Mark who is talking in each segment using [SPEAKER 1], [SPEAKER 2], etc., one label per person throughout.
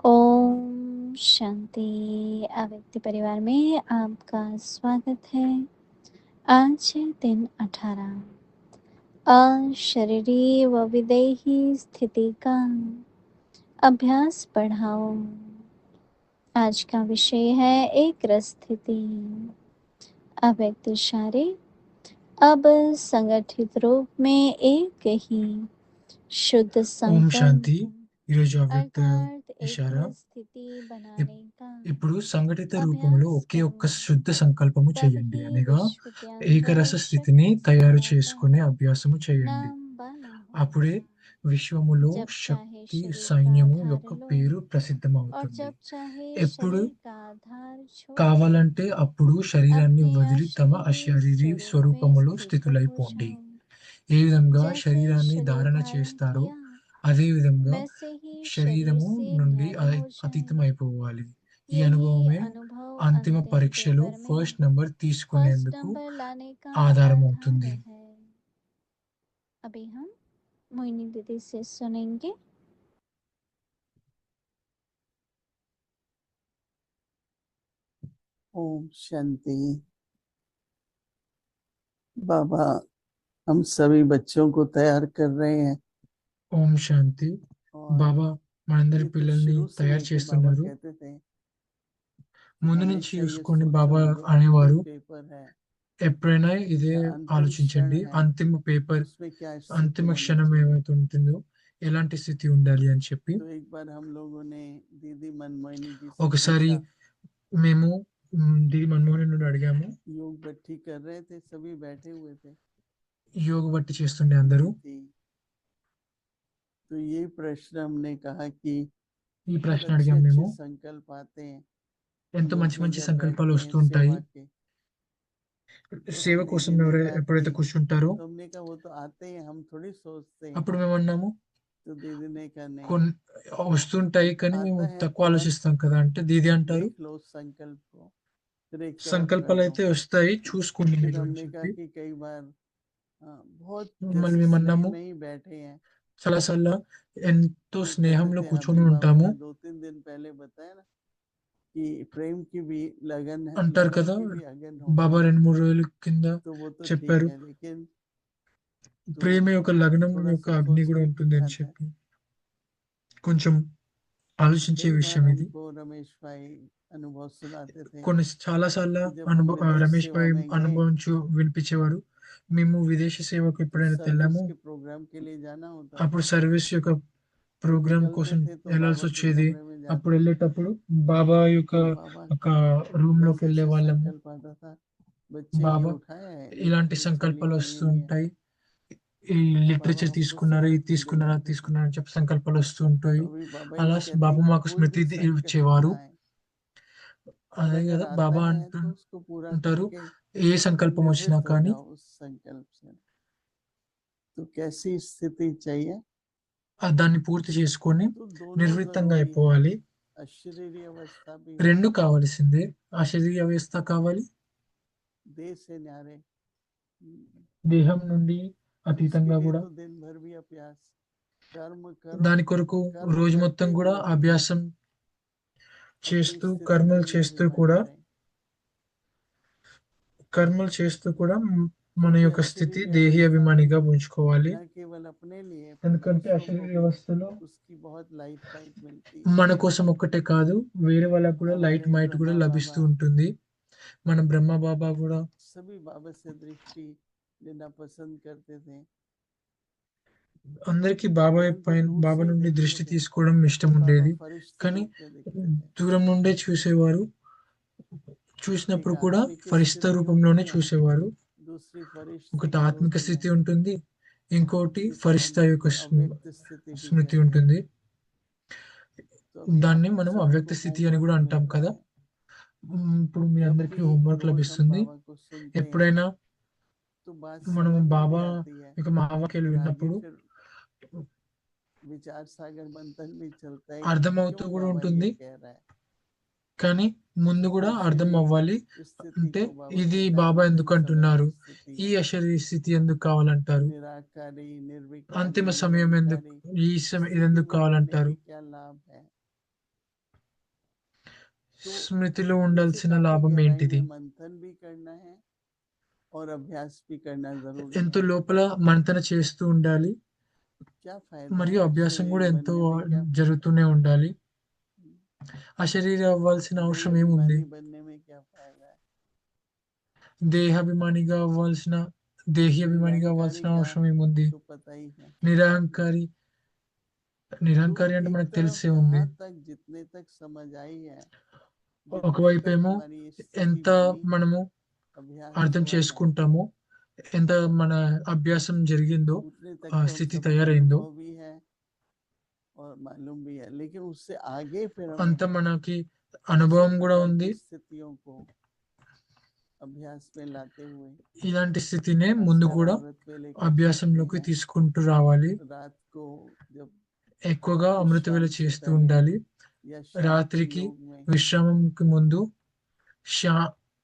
[SPEAKER 1] ओम शांति। अव्यक्ति परिवार में आपका स्वागत है। आज है दिन 18 अशरीरी व विदेही स्थिति का अभ्यास बढ़ाओ। आज का विषय है एक रस स्थिति। अव्यक्त शारीर अब संगठित रूप में एक ही शुद्ध
[SPEAKER 2] ఓం
[SPEAKER 1] संकल्प
[SPEAKER 2] శాంతి. ఈరోజు అవ్యక్త
[SPEAKER 1] अर्थात एक
[SPEAKER 2] ఇషారా.
[SPEAKER 1] रस स्थिति बनाने का
[SPEAKER 2] ఇప్పుడు సంఘటిత రూపంలో
[SPEAKER 1] अभ्यास
[SPEAKER 2] ఒకే ఒక్క
[SPEAKER 1] करो।
[SPEAKER 2] శుద్ధ సంకల్పము
[SPEAKER 1] तब
[SPEAKER 2] చేయండి,
[SPEAKER 1] ही
[SPEAKER 2] అనగా
[SPEAKER 1] विश्व के
[SPEAKER 2] ఏకరస
[SPEAKER 1] अंदर
[SPEAKER 2] స్థితిని
[SPEAKER 1] शक्ति
[SPEAKER 2] తయారు
[SPEAKER 1] स्वभाव का
[SPEAKER 2] చేసుకునే అభ్యాసము చేయండి.
[SPEAKER 1] नाम मालूम
[SPEAKER 2] అప్పుడే
[SPEAKER 1] होगा।
[SPEAKER 2] విశ్వములో
[SPEAKER 1] जब चाहे
[SPEAKER 2] శక్తి
[SPEAKER 1] शरीर का
[SPEAKER 2] సైన్యము
[SPEAKER 1] आधार
[SPEAKER 2] యొక్క
[SPEAKER 1] लो
[SPEAKER 2] పేరు
[SPEAKER 1] और
[SPEAKER 2] ప్రసిద్ధమవుతుంది.
[SPEAKER 1] जब चाहे
[SPEAKER 2] ఎప్పుడు
[SPEAKER 1] शरीर का आधार छोड़ कर
[SPEAKER 2] కావాలంటే అప్పుడు శరీరాన్ని
[SPEAKER 1] अपने
[SPEAKER 2] వదిలి తమ
[SPEAKER 1] अशरीरी
[SPEAKER 2] అశరీరీ
[SPEAKER 1] स्वरूप में
[SPEAKER 2] స్వరూపములో
[SPEAKER 1] स्थित हो
[SPEAKER 2] స్థితులైపోండి.
[SPEAKER 1] जाओ।
[SPEAKER 2] ఏ విధంగా
[SPEAKER 1] जैसे
[SPEAKER 2] శరీరాన్ని
[SPEAKER 1] शरीर
[SPEAKER 2] ధారణ
[SPEAKER 1] धारण
[SPEAKER 2] చేస్తారో
[SPEAKER 1] किया
[SPEAKER 2] అదే విధంగా
[SPEAKER 1] वैसे ही शरीर
[SPEAKER 2] శరీరము
[SPEAKER 1] से
[SPEAKER 2] నుండి
[SPEAKER 1] न्यारे हो
[SPEAKER 2] అతీతం
[SPEAKER 1] जाए।
[SPEAKER 2] అయిపోవాలి. ఈ
[SPEAKER 1] यही
[SPEAKER 2] అనుభవమే
[SPEAKER 1] अनुभव
[SPEAKER 2] అంతిమ
[SPEAKER 1] अंतिम
[SPEAKER 2] పరీక్షలో
[SPEAKER 1] पेपर में
[SPEAKER 2] ఫస్ట్ నంబర్
[SPEAKER 1] फर्स्ट
[SPEAKER 2] తీసుకునేందుకు
[SPEAKER 1] नंबर लाने का
[SPEAKER 2] ఆధారం
[SPEAKER 1] आधार
[SPEAKER 2] అవుతుంది.
[SPEAKER 1] है। अभी हम मोहिनी दीदी से सुनेंगे।
[SPEAKER 3] ओम शांति। बाबा हम सभी बच्चों को तैयार कर रहे हैं
[SPEAKER 2] ఓం శాంతి.
[SPEAKER 3] और
[SPEAKER 2] బాబా మనందరి
[SPEAKER 3] ये तो
[SPEAKER 2] పిల్లల్ని
[SPEAKER 3] शुरू से
[SPEAKER 2] తయారు
[SPEAKER 3] लेके बाबा
[SPEAKER 2] చేస్తున్నారు.
[SPEAKER 3] कहते थे
[SPEAKER 2] ముందు నుంచి
[SPEAKER 3] हमेशा ये
[SPEAKER 2] చూసుకొని
[SPEAKER 3] सोचो
[SPEAKER 2] బాబా
[SPEAKER 3] जो
[SPEAKER 2] అనేవారు,
[SPEAKER 3] अंतिम पेपर है
[SPEAKER 2] ఎప్పుడైనా ఇదే
[SPEAKER 3] या अंतिम क्षण
[SPEAKER 2] ఆలోచించండి,
[SPEAKER 3] है
[SPEAKER 2] అంతిమ పేపర్,
[SPEAKER 3] उसमें क्या स्थिति
[SPEAKER 2] అంతిమ
[SPEAKER 3] होनी
[SPEAKER 2] క్షణం
[SPEAKER 3] चाहिए।
[SPEAKER 2] ఏమైతే ఉంటుందో ఎలాంటి స్థితి ఉండాలి అని చెప్పి
[SPEAKER 3] तो एक बार हम लोगों ने दीदी मनमोहिनी जी से
[SPEAKER 2] ఒకసారి
[SPEAKER 3] पूछा,
[SPEAKER 2] మేము ది మన్మోహన్ నుండి అడిగాము.
[SPEAKER 3] योग बैठी कर रहे थे, सभी बैठे हुए थे,
[SPEAKER 2] యోగ బట్టి చేస్తుండే అందరూ.
[SPEAKER 3] थी। तो ये प्रश्न हमने कहा कि
[SPEAKER 2] ఈ
[SPEAKER 3] बहुत
[SPEAKER 2] ప్రశ్న
[SPEAKER 3] अच्छे
[SPEAKER 2] అడిగాం
[SPEAKER 3] अच्छे
[SPEAKER 2] మేము.
[SPEAKER 3] संकल्प आते हैं
[SPEAKER 2] ఎంతో
[SPEAKER 3] लोग
[SPEAKER 2] మంచి మంచి
[SPEAKER 3] जब
[SPEAKER 2] సంకల్పాలు
[SPEAKER 3] बैठते
[SPEAKER 2] వస్తూ
[SPEAKER 3] हैं
[SPEAKER 2] ఉంటాయి.
[SPEAKER 3] सेवा के। तो
[SPEAKER 2] సేవ
[SPEAKER 3] हम
[SPEAKER 2] కోసం
[SPEAKER 3] दीदी ने
[SPEAKER 2] ఎవరు
[SPEAKER 3] कहा
[SPEAKER 2] ఎప్పుడైతే
[SPEAKER 3] कि
[SPEAKER 2] కూర్చుంటారో
[SPEAKER 3] तो हमने कहा वो तो आते हैं, हम थोड़ी सोचते हैं।
[SPEAKER 2] అప్పుడు మేము అన్నాము,
[SPEAKER 3] तो दीदी ने कहा नहीं,
[SPEAKER 2] కొన్ని వస్తుంటాయి కానీ మేము
[SPEAKER 3] आता है
[SPEAKER 2] తక్కువ
[SPEAKER 3] तो बस
[SPEAKER 2] ఆలోచిస్తాం కదా అంటే, దీది అంటారు
[SPEAKER 3] देख लो उस संकल्प को, फिर एक तरफ कर
[SPEAKER 2] సంకల్పాలు
[SPEAKER 3] दो।
[SPEAKER 2] అయితే వస్తాయి, చూసుకోండి
[SPEAKER 3] फिर
[SPEAKER 2] మీరు అని
[SPEAKER 3] हमने कहा
[SPEAKER 2] చెప్పి.
[SPEAKER 3] कि कई बार बहुत
[SPEAKER 2] మళ్ళీ
[SPEAKER 3] जैसे
[SPEAKER 2] మేము
[SPEAKER 3] स्नेह
[SPEAKER 2] అన్నాము,
[SPEAKER 3] में ही बैठे हैं।
[SPEAKER 2] చాలాసార్లు ఎంతో
[SPEAKER 3] तो कहते
[SPEAKER 2] స్నేహంలో
[SPEAKER 3] थे
[SPEAKER 2] కూర్చొని
[SPEAKER 3] अभी बाबा
[SPEAKER 2] ఉంటాము.
[SPEAKER 3] ने 2-3 दिन पहले बताया ना कि प्रेम की भी लगन है,
[SPEAKER 2] అంటారు
[SPEAKER 3] लगन
[SPEAKER 2] కదా,
[SPEAKER 3] की भी अगन होती
[SPEAKER 2] బాబా
[SPEAKER 3] है।
[SPEAKER 2] 2-3 రోజుల కింద
[SPEAKER 3] तो वो तो ठीक
[SPEAKER 2] చెప్పారు,
[SPEAKER 3] है, लेकिन तो
[SPEAKER 2] ప్రేమ యొక్క లగ్నం
[SPEAKER 3] थोड़ा
[SPEAKER 2] యొక్క
[SPEAKER 3] सा
[SPEAKER 2] అగ్ని కూడా
[SPEAKER 3] सोचने की
[SPEAKER 2] ఉంటుంది అని
[SPEAKER 3] बात है।
[SPEAKER 2] చెప్పి. కొంచెం ఆలోచించే
[SPEAKER 3] कई बार
[SPEAKER 2] విషయం ఇది.
[SPEAKER 3] हमको रमेश भाई अनुभव सुनाते थे
[SPEAKER 2] కొన్ని చాలాసార్లు
[SPEAKER 3] कि जब हम विदेश
[SPEAKER 2] రమేష్
[SPEAKER 3] सेवा
[SPEAKER 2] భాయ్
[SPEAKER 3] में गए
[SPEAKER 2] అనుభవించు వినిపించేవారు. మేము విదేశీ సేవకు
[SPEAKER 3] तो
[SPEAKER 2] ఎప్పుడైనా
[SPEAKER 3] सर्विस
[SPEAKER 2] వెళ్ళాము,
[SPEAKER 3] के प्रोग्राम के लिए जाना होता था।
[SPEAKER 2] అప్పుడు సర్వీస్ యొక్క
[SPEAKER 3] तो
[SPEAKER 2] ప్రోగ్రామ్
[SPEAKER 3] निकलते
[SPEAKER 2] కోసం
[SPEAKER 3] थे तो
[SPEAKER 2] వెళ్ళాల్సి
[SPEAKER 3] बाबा के
[SPEAKER 2] వచ్చేది.
[SPEAKER 3] कमरे में
[SPEAKER 2] అప్పుడు
[SPEAKER 3] जाते थे
[SPEAKER 2] వెళ్ళేటప్పుడు బాబా యొక్క
[SPEAKER 3] तो बाबा
[SPEAKER 2] ఒక
[SPEAKER 3] का
[SPEAKER 2] రూమ్ లోకి
[SPEAKER 3] वैसे
[SPEAKER 2] వెళ్ళే
[SPEAKER 3] ऐसे
[SPEAKER 2] వాళ్ళము.
[SPEAKER 3] संकल्प आता था, बच्चे ये
[SPEAKER 2] బాబా
[SPEAKER 3] उठाया है,
[SPEAKER 2] ఇలాంటి
[SPEAKER 3] ये थैली
[SPEAKER 2] సంకల్పాలు
[SPEAKER 3] भरी
[SPEAKER 2] వస్తూ
[SPEAKER 3] हुई है।
[SPEAKER 2] ఉంటాయి, ఈ
[SPEAKER 3] तो बाबा
[SPEAKER 2] లిటరేచర్
[SPEAKER 3] हमको
[SPEAKER 2] తీసుకున్నారా, ఇది
[SPEAKER 3] स्मृति
[SPEAKER 2] తీసుకున్నారా, అది
[SPEAKER 3] दिलाते थे।
[SPEAKER 2] తీసుకున్నారా అని చెప్పి సంకల్పాలు వస్తూ
[SPEAKER 3] तो
[SPEAKER 2] ఉంటాయి.
[SPEAKER 3] अभी बाबा
[SPEAKER 2] అలా
[SPEAKER 3] ये कहते
[SPEAKER 2] బాబా
[SPEAKER 3] हैं कि
[SPEAKER 2] మాకు
[SPEAKER 3] कोई
[SPEAKER 2] స్మృతి
[SPEAKER 3] भी संकल्प
[SPEAKER 2] ఇచ్చేవారు.
[SPEAKER 3] आए और
[SPEAKER 2] అదే
[SPEAKER 3] अगर
[SPEAKER 2] కదా
[SPEAKER 3] आता
[SPEAKER 2] బాబా
[SPEAKER 3] है तो उसको पूरा
[SPEAKER 2] అంటారు,
[SPEAKER 3] करके
[SPEAKER 2] ఏ సంకల్పం వచ్చినా
[SPEAKER 3] निर्वृत्त हो
[SPEAKER 2] కానీ
[SPEAKER 3] जाओ उस संकल्प से। तो कैसी स्थिति चाहिए?
[SPEAKER 2] దాన్ని పూర్తి చేసుకొని
[SPEAKER 3] तो दोनों
[SPEAKER 2] నిర్వృత్తంగా
[SPEAKER 3] जरूरी है,
[SPEAKER 2] అయిపోవాలి.
[SPEAKER 3] अशरीरी अवस्था भी हो,
[SPEAKER 2] రెండు కావాల్సిందే, ఆ శరీర వ్యవస్థ కావాలి,
[SPEAKER 3] देह से न्यारे।
[SPEAKER 2] దేహం నుండి
[SPEAKER 3] तो उसके
[SPEAKER 2] అతీతంగా
[SPEAKER 3] लिए
[SPEAKER 2] కూడా.
[SPEAKER 3] तो दिन भर भी अभ्यास, कर्म करो,
[SPEAKER 2] దాని కొరకు
[SPEAKER 3] कर्म
[SPEAKER 2] రోజు
[SPEAKER 3] करते
[SPEAKER 2] మొత్తం కూడా
[SPEAKER 3] हुए भी
[SPEAKER 2] అభ్యాసం
[SPEAKER 3] अपनी
[SPEAKER 2] చేస్తూ,
[SPEAKER 3] स्थिति
[SPEAKER 2] కర్మలు
[SPEAKER 3] देह
[SPEAKER 2] చేస్తూ
[SPEAKER 3] अभिमानी
[SPEAKER 2] కూడా,
[SPEAKER 3] करें।
[SPEAKER 2] కర్మలు చేస్తూ కూడా మన
[SPEAKER 3] क्योंकि
[SPEAKER 2] యొక్క స్థితి
[SPEAKER 3] अशरीरी
[SPEAKER 2] దేహి
[SPEAKER 3] अवस्था
[SPEAKER 2] అభిమానిగా
[SPEAKER 3] में
[SPEAKER 2] ఉంచుకోవాలి.
[SPEAKER 3] न केवल अपने लिए पर
[SPEAKER 2] ఎందుకంటే ఆ
[SPEAKER 3] दूसरों को
[SPEAKER 2] శరీర
[SPEAKER 3] भी
[SPEAKER 2] వ్యవస్థలో
[SPEAKER 3] उसकी बहुत लाइट फाइट मिलती है।
[SPEAKER 2] మన కోసం ఒక్కటే కాదు, వేరే వాళ్ళకు కూడా లైట్
[SPEAKER 3] हमारे
[SPEAKER 2] మైట్ కూడా
[SPEAKER 3] ब्रह्मा
[SPEAKER 2] లభిస్తూ
[SPEAKER 3] बाबा
[SPEAKER 2] ఉంటుంది. మన బ్రహ్మ బాబా కూడా
[SPEAKER 3] सभी बाबा से दृष्टि लेना पसंद करते थे,
[SPEAKER 2] అందరికీ బాబా
[SPEAKER 3] परंतु
[SPEAKER 2] పైన,
[SPEAKER 3] दूर
[SPEAKER 2] బాబా
[SPEAKER 3] से ही
[SPEAKER 2] నుండి
[SPEAKER 3] देखते
[SPEAKER 2] దృష్టి
[SPEAKER 3] थे।
[SPEAKER 2] తీసుకోవడం ఇష్టం
[SPEAKER 3] बाबा
[SPEAKER 2] ఉండేది.
[SPEAKER 3] फरिश्ते
[SPEAKER 2] కానీ
[SPEAKER 3] रूप में दिखते थे।
[SPEAKER 2] దూరం నుండే చూసేవారు,
[SPEAKER 3] एक
[SPEAKER 2] చూసినప్పుడు కూడా
[SPEAKER 3] आत्मिक
[SPEAKER 2] ఫరిస్తా
[SPEAKER 3] स्थिति
[SPEAKER 2] రూపంలోనే
[SPEAKER 3] होती है,
[SPEAKER 2] చూసేవారు.
[SPEAKER 3] दूसरी फरिश्ते
[SPEAKER 2] ఒకటి
[SPEAKER 3] की
[SPEAKER 2] ఆత్మిక
[SPEAKER 3] होती है,
[SPEAKER 2] స్థితి ఉంటుంది, ఇంకోటి
[SPEAKER 3] जिसे हम
[SPEAKER 2] ఫరిస్తా యొక్క
[SPEAKER 3] अव्यक्त स्थिति भी
[SPEAKER 2] స్మృతి
[SPEAKER 3] कहते हैं।
[SPEAKER 2] ఉంటుంది.
[SPEAKER 3] तो अभी आप
[SPEAKER 2] దాన్ని మనం
[SPEAKER 3] सबको
[SPEAKER 2] అవ్యక్త స్థితి అని
[SPEAKER 3] होमवर्क
[SPEAKER 2] కూడా
[SPEAKER 3] मिल
[SPEAKER 2] అంటాం
[SPEAKER 3] रहा
[SPEAKER 2] కదా.
[SPEAKER 3] है।
[SPEAKER 2] ఇప్పుడు మీ
[SPEAKER 3] जब
[SPEAKER 2] అందరికీ
[SPEAKER 3] भी
[SPEAKER 2] హోంవర్క్
[SPEAKER 3] रोज हम
[SPEAKER 2] లభిస్తుంది.
[SPEAKER 3] बाबा को सुनते हैं
[SPEAKER 2] ఎప్పుడైనా
[SPEAKER 3] तो बात
[SPEAKER 2] మనం
[SPEAKER 3] समझ में भी
[SPEAKER 2] బాబా
[SPEAKER 3] आती है,
[SPEAKER 2] యొక్క మహావాక్యాలు
[SPEAKER 3] पर आगे
[SPEAKER 2] విన్నప్పుడు
[SPEAKER 3] फिर विचार सागर मंथन भी चलता है कि
[SPEAKER 2] అర్థమవుతూ
[SPEAKER 3] क्यों
[SPEAKER 2] కూడా
[SPEAKER 3] बाबा ये
[SPEAKER 2] ఉంటుంది,
[SPEAKER 3] कह रहा है।
[SPEAKER 2] కానీ ముందు
[SPEAKER 3] तो
[SPEAKER 2] కూడా అర్థం
[SPEAKER 3] अशरीरी
[SPEAKER 2] అవ్వాలి.
[SPEAKER 3] स्थिति
[SPEAKER 2] అంటే
[SPEAKER 3] को बाबा
[SPEAKER 2] ఇది
[SPEAKER 3] कहता है
[SPEAKER 2] బాబా
[SPEAKER 3] अंतिम
[SPEAKER 2] ఎందుకు
[SPEAKER 3] समय
[SPEAKER 2] అంటున్నారు,
[SPEAKER 3] की स्थिति
[SPEAKER 2] ఈ
[SPEAKER 3] है।
[SPEAKER 2] అశరీర స్థితి ఎందుకు కావాలంటారు,
[SPEAKER 3] निराकारी, निर्विकारी,
[SPEAKER 2] అంతిమ సమయం ఎందుకు,
[SPEAKER 3] निरंकारी
[SPEAKER 2] ఈ సమయం ఇది
[SPEAKER 3] स्थिति
[SPEAKER 2] ఎందుకు
[SPEAKER 3] में रहने
[SPEAKER 2] కావాలంటారు,
[SPEAKER 3] के क्या लाभ है। तो
[SPEAKER 2] స్మృతిలో
[SPEAKER 3] जैसे
[SPEAKER 2] ఉండాల్సిన
[SPEAKER 3] काफी
[SPEAKER 2] లాభం
[SPEAKER 3] गहराई
[SPEAKER 2] ఏంటిది?
[SPEAKER 3] में मंथन भी करना है और अभ्यास भी करना जरूरी
[SPEAKER 2] ఎంతో
[SPEAKER 3] है।
[SPEAKER 2] లోపల మంతన చేస్తూ ఉండాలి,
[SPEAKER 3] क्या फायदा
[SPEAKER 2] మరియు
[SPEAKER 3] है
[SPEAKER 2] అభ్యాసం కూడా
[SPEAKER 3] शरीर
[SPEAKER 2] ఎంతో
[SPEAKER 3] बनने में, क्या फायदा
[SPEAKER 2] జరుగుతూనే ఉండాలి.
[SPEAKER 3] है?
[SPEAKER 2] అశరీరి అవ్వాల్సిన
[SPEAKER 3] देह
[SPEAKER 2] అవసరం ఏముంది?
[SPEAKER 3] अभिमानी बनने में क्या फायदा है?
[SPEAKER 2] దేహాభిమానిగా అవ్వాల్సిన దేహి అభిమానిగా
[SPEAKER 3] निरहंकारी
[SPEAKER 2] అవ్వాల్సిన
[SPEAKER 3] का
[SPEAKER 2] అవసరం ఏముంది?
[SPEAKER 3] तो पता ही है।
[SPEAKER 2] నిరహంకారి
[SPEAKER 3] तो
[SPEAKER 2] నిరహంకారి అంటే
[SPEAKER 3] एक
[SPEAKER 2] మనకు
[SPEAKER 3] तरफ
[SPEAKER 2] తెలిసే ఉంది.
[SPEAKER 3] जहां तक जितने तक समझ आई है, जितने
[SPEAKER 2] ఒకవైపు
[SPEAKER 3] तक
[SPEAKER 2] ఏమో
[SPEAKER 3] हमारी ये स्थिति
[SPEAKER 2] ఎంత
[SPEAKER 3] बनी,
[SPEAKER 2] మనము
[SPEAKER 3] अभ्यास
[SPEAKER 2] అర్థం
[SPEAKER 3] हुआ है,
[SPEAKER 2] చేసుకుంటామో, ఎంత మన అభ్యాసం జరిగిందో,
[SPEAKER 3] उतने तक
[SPEAKER 2] ఆ
[SPEAKER 3] तो हम
[SPEAKER 2] స్థితి
[SPEAKER 3] सबको
[SPEAKER 2] తయారైందో
[SPEAKER 3] अनुभव भी है और मालूम भी है, लेकिन उससे आगे फिर हम
[SPEAKER 2] అంత మనకి
[SPEAKER 3] ऐसे
[SPEAKER 2] అనుభవం కూడా
[SPEAKER 3] प्रकार
[SPEAKER 2] ఉంది.
[SPEAKER 3] की स्थितियों को अभ्यास में लाते हुए
[SPEAKER 2] ఇలాంటి స్థితినే ముందు
[SPEAKER 3] खासकर
[SPEAKER 2] కూడా
[SPEAKER 3] अमृत वेले कर सकते
[SPEAKER 2] అభ్యాసంలోకి
[SPEAKER 3] हैं।
[SPEAKER 2] తీసుకుంటూ రావాలి.
[SPEAKER 3] रात को जब
[SPEAKER 2] ఎక్కువగా అమృత వేళ
[SPEAKER 3] विश्राम से
[SPEAKER 2] చేస్తూ
[SPEAKER 3] पहले
[SPEAKER 2] ఉండాలి.
[SPEAKER 3] या शाम के
[SPEAKER 2] రాత్రికి
[SPEAKER 3] योग में
[SPEAKER 2] విశ్రామంకి ముందు, శా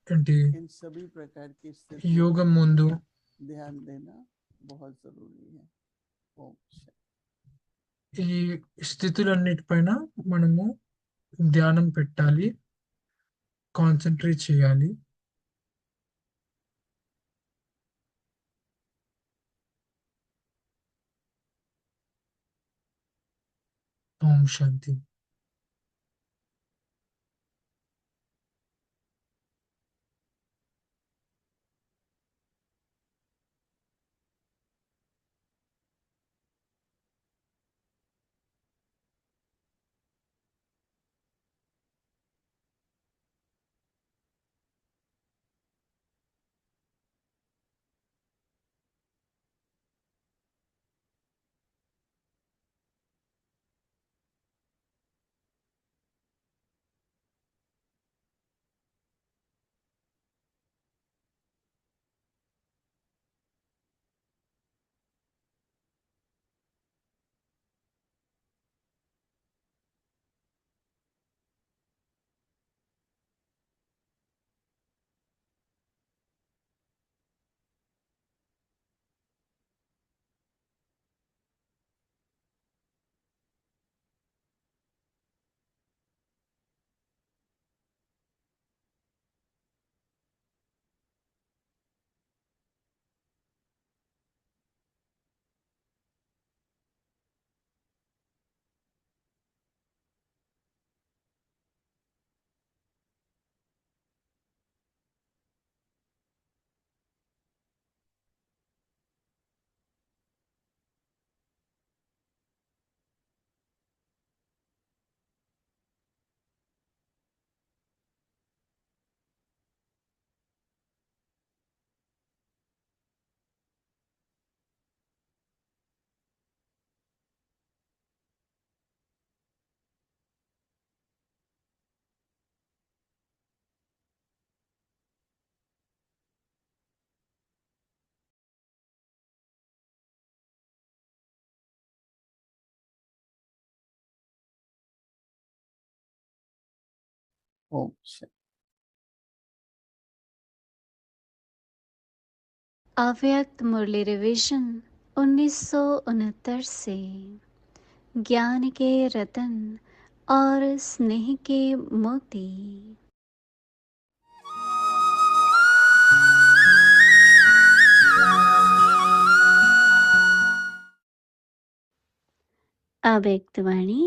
[SPEAKER 2] ఏంటి
[SPEAKER 3] इन सभी प्रकार की स्थितियों
[SPEAKER 2] యోగం
[SPEAKER 3] पर
[SPEAKER 2] ముందు
[SPEAKER 3] ध्यान देना बहुत जरूरी है। ओम शांति।
[SPEAKER 2] ఈ స్థితులన్నిటిపైన మనము ధ్యానం పెట్టాలి, కాన్సన్ట్రేట్ చేయాలి. ఓం శాంతి.
[SPEAKER 3] ओम शांति।
[SPEAKER 1] अव्यक्त मुरली रिवीजन 1969 से ज्ञान के रतन और स्नेह के मोती। अव्यक्त वाणी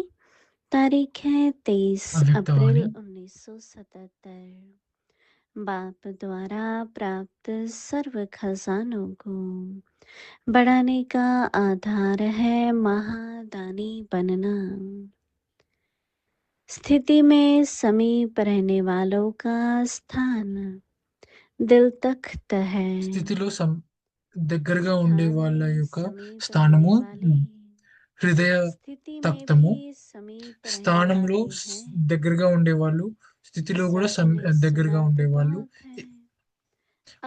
[SPEAKER 1] तारीख है 23
[SPEAKER 2] अव्यक्त
[SPEAKER 1] अप्रैल
[SPEAKER 2] वाणी
[SPEAKER 1] 1977। बाप द्वारा प्राप्त सर्व खजानों को बढ़ाने का आधार है महादानी बनना। स्थिति में समीप रहने वालों का स्थान दिल तख्त है।
[SPEAKER 2] స్థితిలో దగ్గరగా ఉండే
[SPEAKER 1] ध्यान
[SPEAKER 2] వాళ్ళ
[SPEAKER 1] में
[SPEAKER 2] యొక్క
[SPEAKER 1] समीप
[SPEAKER 2] స్థానము
[SPEAKER 1] रहने वाले
[SPEAKER 2] హృదయ
[SPEAKER 1] स्थिति में
[SPEAKER 2] తక్తము.
[SPEAKER 1] भी समीप रहने
[SPEAKER 2] స్థానంలో
[SPEAKER 1] वाले हैं।
[SPEAKER 2] దగ్గరగా ఉండేవాళ్ళు, స్థితిలో కూడా
[SPEAKER 1] सबने
[SPEAKER 2] దగ్గరగా
[SPEAKER 1] सुना तो
[SPEAKER 2] ఉండేవాళ్ళు.
[SPEAKER 1] बहुत है,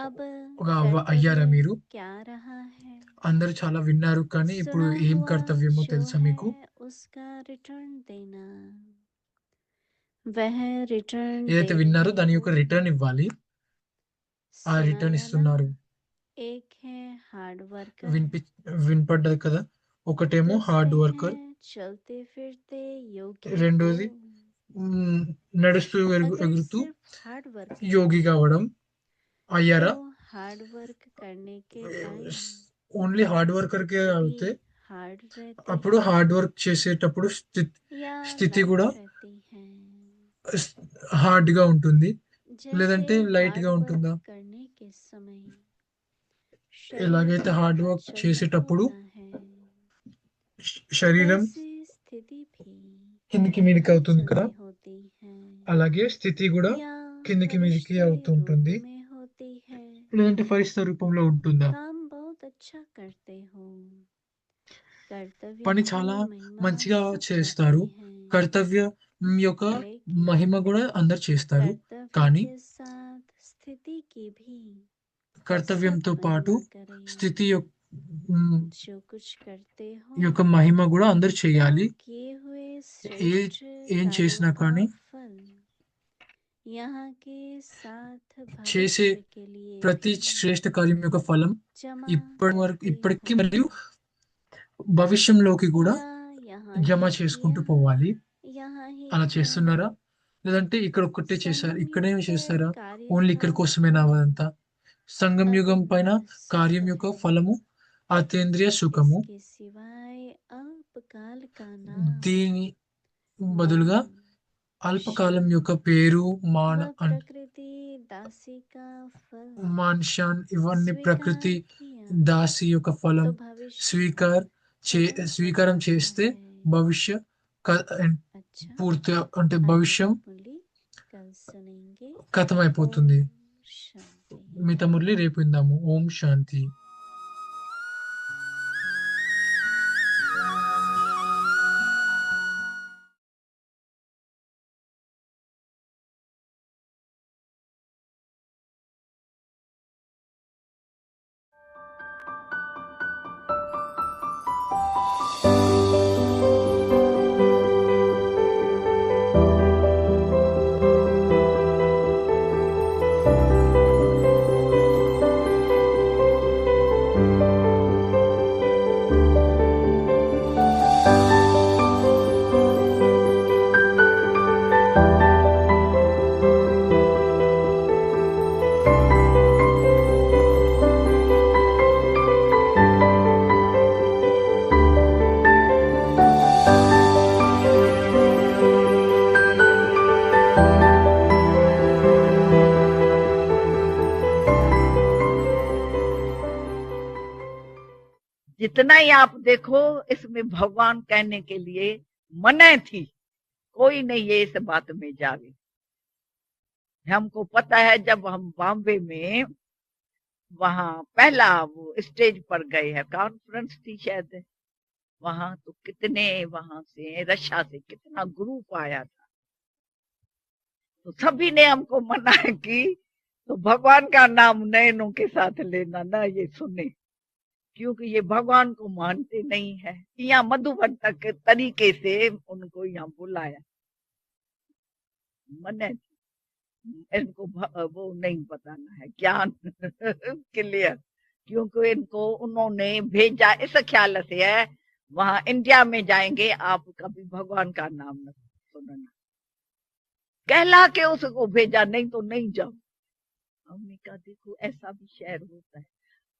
[SPEAKER 1] अब
[SPEAKER 2] ఒక అయ్యారా
[SPEAKER 1] कर्तव्य
[SPEAKER 2] మీరు?
[SPEAKER 1] क्या रहा है?
[SPEAKER 2] అందరూ చాలా విన్నారు, కానీ ఇప్పుడు
[SPEAKER 1] सुना
[SPEAKER 2] ఏం
[SPEAKER 1] हुआ
[SPEAKER 2] కర్తవ్యమో
[SPEAKER 1] जो
[SPEAKER 2] తెలుసా మీకు?
[SPEAKER 1] है उसका रिटर्न देना। वह रिटर्न
[SPEAKER 2] ఏదైతే
[SPEAKER 1] दे
[SPEAKER 2] విన్నారో
[SPEAKER 1] रहे
[SPEAKER 2] దాని
[SPEAKER 1] हो।
[SPEAKER 2] యొక్క రిటర్న్ ఇవ్వాలి. ఆ రిటర్న్
[SPEAKER 1] सुनाया ना,
[SPEAKER 2] ఇస్తున్నారు.
[SPEAKER 1] एक है हार्ड वर्कर,
[SPEAKER 2] వినపడ్డది కదా. ఒకటేమో హార్డ్
[SPEAKER 1] दूसरे
[SPEAKER 2] వర్కర్,
[SPEAKER 1] हैं चलते फिरते योगी
[SPEAKER 2] రెండోది
[SPEAKER 1] को।
[SPEAKER 2] నడుస్తూ
[SPEAKER 1] अगर
[SPEAKER 2] ఎగురుతూ
[SPEAKER 1] सिर्फ हार्ड वर्क
[SPEAKER 2] యోగి
[SPEAKER 1] करें
[SPEAKER 2] కావడం అయ్యారా?
[SPEAKER 1] तो हार्ड वर्क करने के टाइम
[SPEAKER 2] ఓన్లీ హార్డ్ వర్కర్ కే అవుతే
[SPEAKER 1] भी हार्ड रहते
[SPEAKER 2] అప్పుడు
[SPEAKER 1] हैं
[SPEAKER 2] హార్డ్ వర్క్ చేసేటప్పుడు
[SPEAKER 1] या
[SPEAKER 2] స్థితి
[SPEAKER 1] लाइट
[SPEAKER 2] కూడా
[SPEAKER 1] रहती है।
[SPEAKER 2] హార్డ్ గా ఉంటుంది,
[SPEAKER 1] जैसे
[SPEAKER 2] లేదంటే లైట్
[SPEAKER 1] हार्ड
[SPEAKER 2] గా
[SPEAKER 1] वर्क
[SPEAKER 2] ఉంటుందా?
[SPEAKER 1] करने के समय शरीर
[SPEAKER 2] ఎలాగైతే హార్డ్ వర్క్
[SPEAKER 1] अचल
[SPEAKER 2] చేసేటప్పుడు
[SPEAKER 1] होता है
[SPEAKER 2] శరీరం
[SPEAKER 1] वैसे स्थिति भी
[SPEAKER 2] కిందికి మీదికి అవుతుంది కదా,
[SPEAKER 1] अचल होती है
[SPEAKER 2] అలాగే స్థితి కూడా
[SPEAKER 1] या
[SPEAKER 2] కిందికి మీదికి
[SPEAKER 1] फरिश्ते
[SPEAKER 2] అవుతూ
[SPEAKER 1] रूप
[SPEAKER 2] ఉంటుంది,
[SPEAKER 1] में होती है।
[SPEAKER 2] లేదంటే ఫరిష్ట రూపంలో ఉంటుందా?
[SPEAKER 1] काम बहुत अच्छा करते हो, कर्तव्य
[SPEAKER 2] పని
[SPEAKER 1] की
[SPEAKER 2] చాలా
[SPEAKER 1] महिमा
[SPEAKER 2] మంచిగా
[SPEAKER 1] सब
[SPEAKER 2] చేస్తారు,
[SPEAKER 1] करते हैं
[SPEAKER 2] కర్తవ్యం యొక్క
[SPEAKER 1] लेकिन
[SPEAKER 2] మహిమ కూడా అందరు చేస్తారు,
[SPEAKER 1] कर्तव्य
[SPEAKER 2] కానీ
[SPEAKER 1] के साथ स्थिति की भी
[SPEAKER 2] కర్తవ్యంతో
[SPEAKER 1] सब
[SPEAKER 2] పాటు
[SPEAKER 1] महिमा करें।
[SPEAKER 2] స్థితి
[SPEAKER 1] जो कुछ करते हो
[SPEAKER 2] యొక్క మహిమ కూడా అందరు
[SPEAKER 1] वो
[SPEAKER 2] చేయాలి.
[SPEAKER 1] किए हुए
[SPEAKER 2] ఏ
[SPEAKER 1] श्रेष्ठ
[SPEAKER 2] ఏం
[SPEAKER 1] कार्यों
[SPEAKER 2] చేసినా
[SPEAKER 1] का
[SPEAKER 2] కానీ
[SPEAKER 1] फल यहाँ के साथ
[SPEAKER 2] చేసే
[SPEAKER 1] भविष्य के लिए
[SPEAKER 2] ప్రతి
[SPEAKER 1] भी
[SPEAKER 2] శ్రేష్ఠ కార్యం యొక్క ఫలం
[SPEAKER 1] जमा
[SPEAKER 2] ఇప్పటి వరకు
[SPEAKER 1] करते
[SPEAKER 2] ఇప్పటికీ
[SPEAKER 1] हो
[SPEAKER 2] మరియు భవిష్యంలోకి కూడా
[SPEAKER 1] या यहाँ
[SPEAKER 2] జమ
[SPEAKER 1] ही
[SPEAKER 2] చేసుకుంటూ
[SPEAKER 1] किया
[SPEAKER 2] పోవాలి.
[SPEAKER 1] यहाँ ही
[SPEAKER 2] అలా
[SPEAKER 1] किया।
[SPEAKER 2] చేస్తున్నారా? లేదంటే ఇక్కడ ఒక్కటే చేశారు,
[SPEAKER 1] संगम
[SPEAKER 2] ఇక్కడే
[SPEAKER 1] युग पर
[SPEAKER 2] చేస్తారా?
[SPEAKER 1] कार्य
[SPEAKER 2] ఓన్లీ
[SPEAKER 1] का
[SPEAKER 2] ఇక్కడ కోసమేనా
[SPEAKER 1] फल
[SPEAKER 2] అదంతా? సంగం యుగం పైన
[SPEAKER 1] अतीन्द्रिय
[SPEAKER 2] కార్యం
[SPEAKER 1] सुख
[SPEAKER 2] యొక్క
[SPEAKER 1] है,
[SPEAKER 2] ఫలము అతీంద్రియ సుఖము,
[SPEAKER 1] इसके सिवाय अल्पकाल का नाम
[SPEAKER 2] దీని బదులుగా
[SPEAKER 1] मन
[SPEAKER 2] అల్పకాలం
[SPEAKER 1] शान
[SPEAKER 2] యొక్క పేరు మాన
[SPEAKER 1] व प्रकृति दासी का फल
[SPEAKER 2] మాన్షన్ ఇవన్నీ
[SPEAKER 1] स्वीकार
[SPEAKER 2] ప్రకృతి
[SPEAKER 1] किया
[SPEAKER 2] దాసి యొక్క ఫలం
[SPEAKER 1] तो भविष्य खत्म हो
[SPEAKER 2] స్వీకారం
[SPEAKER 1] जाता
[SPEAKER 2] చేస్తే
[SPEAKER 1] है।
[SPEAKER 2] భవిష్య
[SPEAKER 1] अच्छा
[SPEAKER 2] పూర్తి అంటే
[SPEAKER 1] आगे
[SPEAKER 2] భవిష్యం
[SPEAKER 1] की मुरली कल सुनेंगे।
[SPEAKER 2] ఖతమైపోతుంది.
[SPEAKER 1] ओम शांति।
[SPEAKER 2] మిగతా మురళి రేపు విందాము. ఓం శాంతి.
[SPEAKER 4] जितना ही आप देखो इसमें भगवान कहने के लिए मने थी, कोई नहीं ये इस बात में जावे। हमको पता है जब हम बॉम्बे में वहां पहला वो स्टेज पर गए हैं, कॉन्फ्रेंस थी शायद वहां, तो कितने वहां से रशिया से कितना ग्रुप आया था, तो सभी ने हमको मना की तो भगवान का नाम नयनों के साथ लेना ना ये सुने, क्योंकि ये भगवान को मानते नहीं है। यहाँ मधुबन तक तरीके से उनको यहाँ बुलाया, मने इनको वो नहीं बताना है ज्ञान क्लियर, क्योंकि इनको उन्होंने भेजा इस ख्याल से है वहां इंडिया में जाएंगे आप कभी भगवान का नाम न सुनना, कहला के उसको भेजा, नहीं तो नहीं जाओ। हमने कहा देखो ऐसा भी शहर होता है।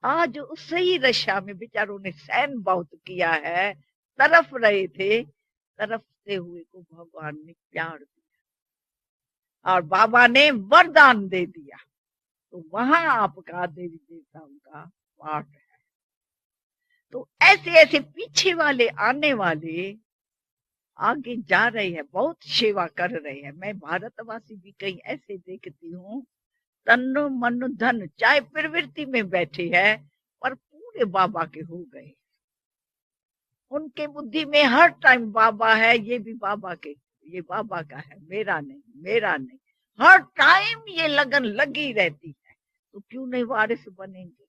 [SPEAKER 4] आज उससे ही रशिया में बेचारों ने सहन बहुत किया है, तरफ रहे थे, तरफते हुए को भगवान ने प्यार दिया और बाबा ने वरदान दे दिया, तो वहां आपका देवी देवताओं का पाठ है। तो ऐसे ऐसे पीछे वाले आने वाले आगे जा रहे हैं, बहुत सेवा कर रहे हैं। मैं भारतवासी भी कहीं ऐसे देखती हूँ, तन मन धन चाहे प्रवृत्ति में बैठे हैं पर पूरे बाबा के हो गए, उनके बुद्धि में हर टाइम बाबा है, ये भी बाबा के, ये बाबा का है, मेरा नहीं मेरा नहीं, हर टाइम ये लगन लगी रहती है। तो क्यों नहीं वारिस बनेंगे?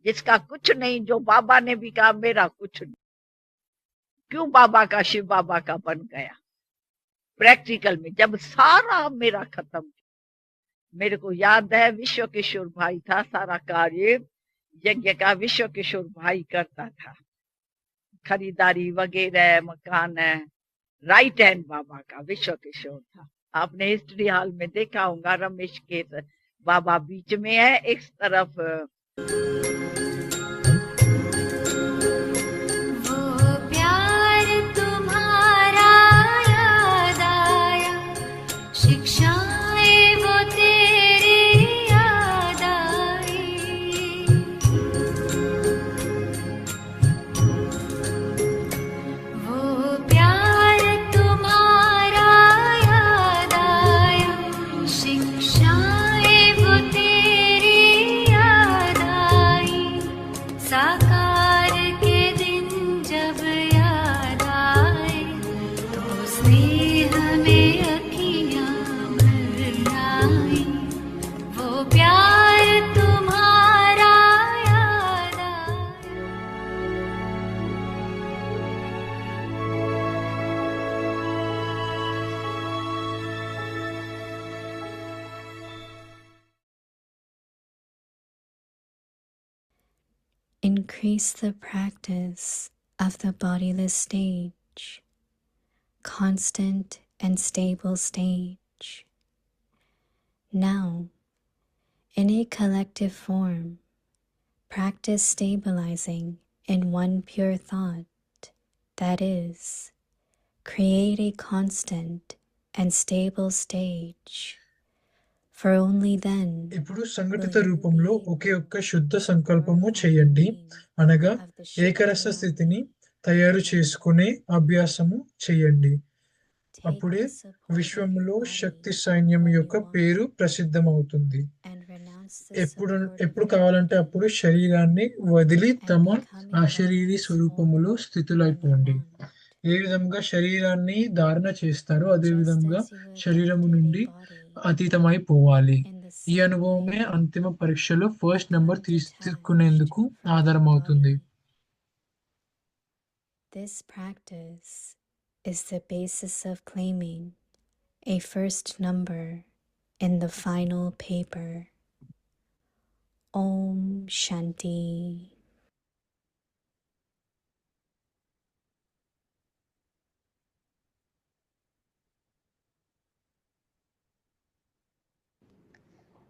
[SPEAKER 4] जिसका कुछ नहीं, जो बाबा ने भी कहा मेरा कुछ नहीं, क्यों बाबा का शिव बाबा का बन गया? प्रैक्टिकल में जब सारा मेरा खत्म, मेरे को याद है विश्व किशोर भाई था, सारा कार्य यज्ञ का विश्व किशोर भाई करता था, खरीदारी वगैरह, मकान है, राइट हैंड बाबा का विश्व किशोर था। आपने हिस्ट्री हॉल में देखा होगा, रमेश के बाबा बीच में है, एक तरफ
[SPEAKER 5] Increase the practice of the bodiless stage, constant and stable stage. Now, in a collective form, practice stabilizing in one pure thought, that is, create a constant and stable stage. For only then
[SPEAKER 2] ఇప్పుడు సంఘటిత రూపంలో ఒకే ఒక్క శుద్ధ సంకల్పము చేయండి, అనగా ఏకరస స్థితిని తయారు చేసుకునే అభ్యాసము చేయండి. అప్పుడే విశ్వములో శక్తి సైన్యం యొక్క పేరు ప్రసిద్ధమవుతుంది. ఎప్పుడు కావాలంటే అప్పుడు శరీరాన్ని వదిలి తమ అశరీరీ స్వరూపములో స్థితులైపోండి. ఏ విధంగా శరీరాన్ని ధారణ చేస్తారో అదే విధంగా శరీరము నుండి అతీతమైపోవాలి. ఈ అనుభవమే అంతిమ పరీక్షలో ఫస్ట్ నెంబర్ తీసుకునేందుకు ఆధారం అవుతుంది.
[SPEAKER 5] This practice is the basis of claiming a first number in the final paper. Om Shanti.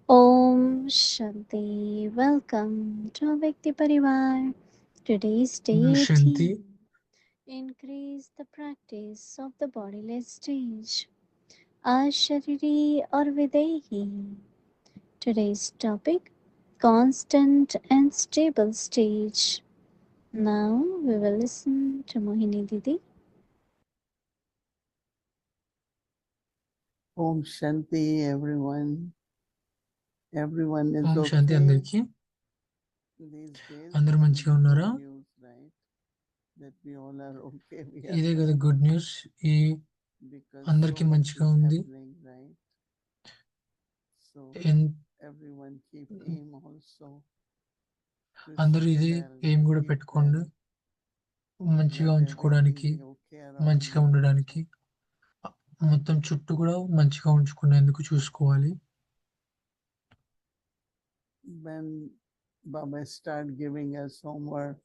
[SPEAKER 1] Om Shanti. Welcome to Vyakti Parivar. Today's day
[SPEAKER 2] Shanti.
[SPEAKER 1] 18. Increase the practice of the bodiless stage. Ashariri or Videhi. Today's topic, constant and stable stage. Now we will listen to Mohini Didi.
[SPEAKER 3] Om Shanti, everyone. Everyone is
[SPEAKER 2] Om
[SPEAKER 3] okay.
[SPEAKER 2] శాంతి అందరికీ.
[SPEAKER 3] These days,
[SPEAKER 2] అందరూ మంచిగా ఉన్నారా?
[SPEAKER 3] good news, right? That we all are okay. We are
[SPEAKER 2] ఇదే కదా good news. ఈ
[SPEAKER 3] because
[SPEAKER 2] అందరికీ
[SPEAKER 3] so much
[SPEAKER 2] మంచిగా
[SPEAKER 3] is
[SPEAKER 2] ఉంది.
[SPEAKER 3] happening, right? So everyone keep aim also. to
[SPEAKER 2] అందరూ
[SPEAKER 3] stay
[SPEAKER 2] ఇది
[SPEAKER 3] well,
[SPEAKER 2] ఏం
[SPEAKER 3] to
[SPEAKER 2] కూడా
[SPEAKER 3] keep
[SPEAKER 2] పెట్టుకోండి,
[SPEAKER 3] well,
[SPEAKER 2] మంచిగా
[SPEAKER 3] let
[SPEAKER 2] ఉంచుకోవడానికి,
[SPEAKER 3] everything be okay around
[SPEAKER 2] మంచిగా
[SPEAKER 3] you.
[SPEAKER 2] ఉండడానికి, మొత్తం చుట్టూ కూడా మంచిగా ఉంచుకునేందుకు చూసుకోవాలి.
[SPEAKER 3] When Baba start giving us homework,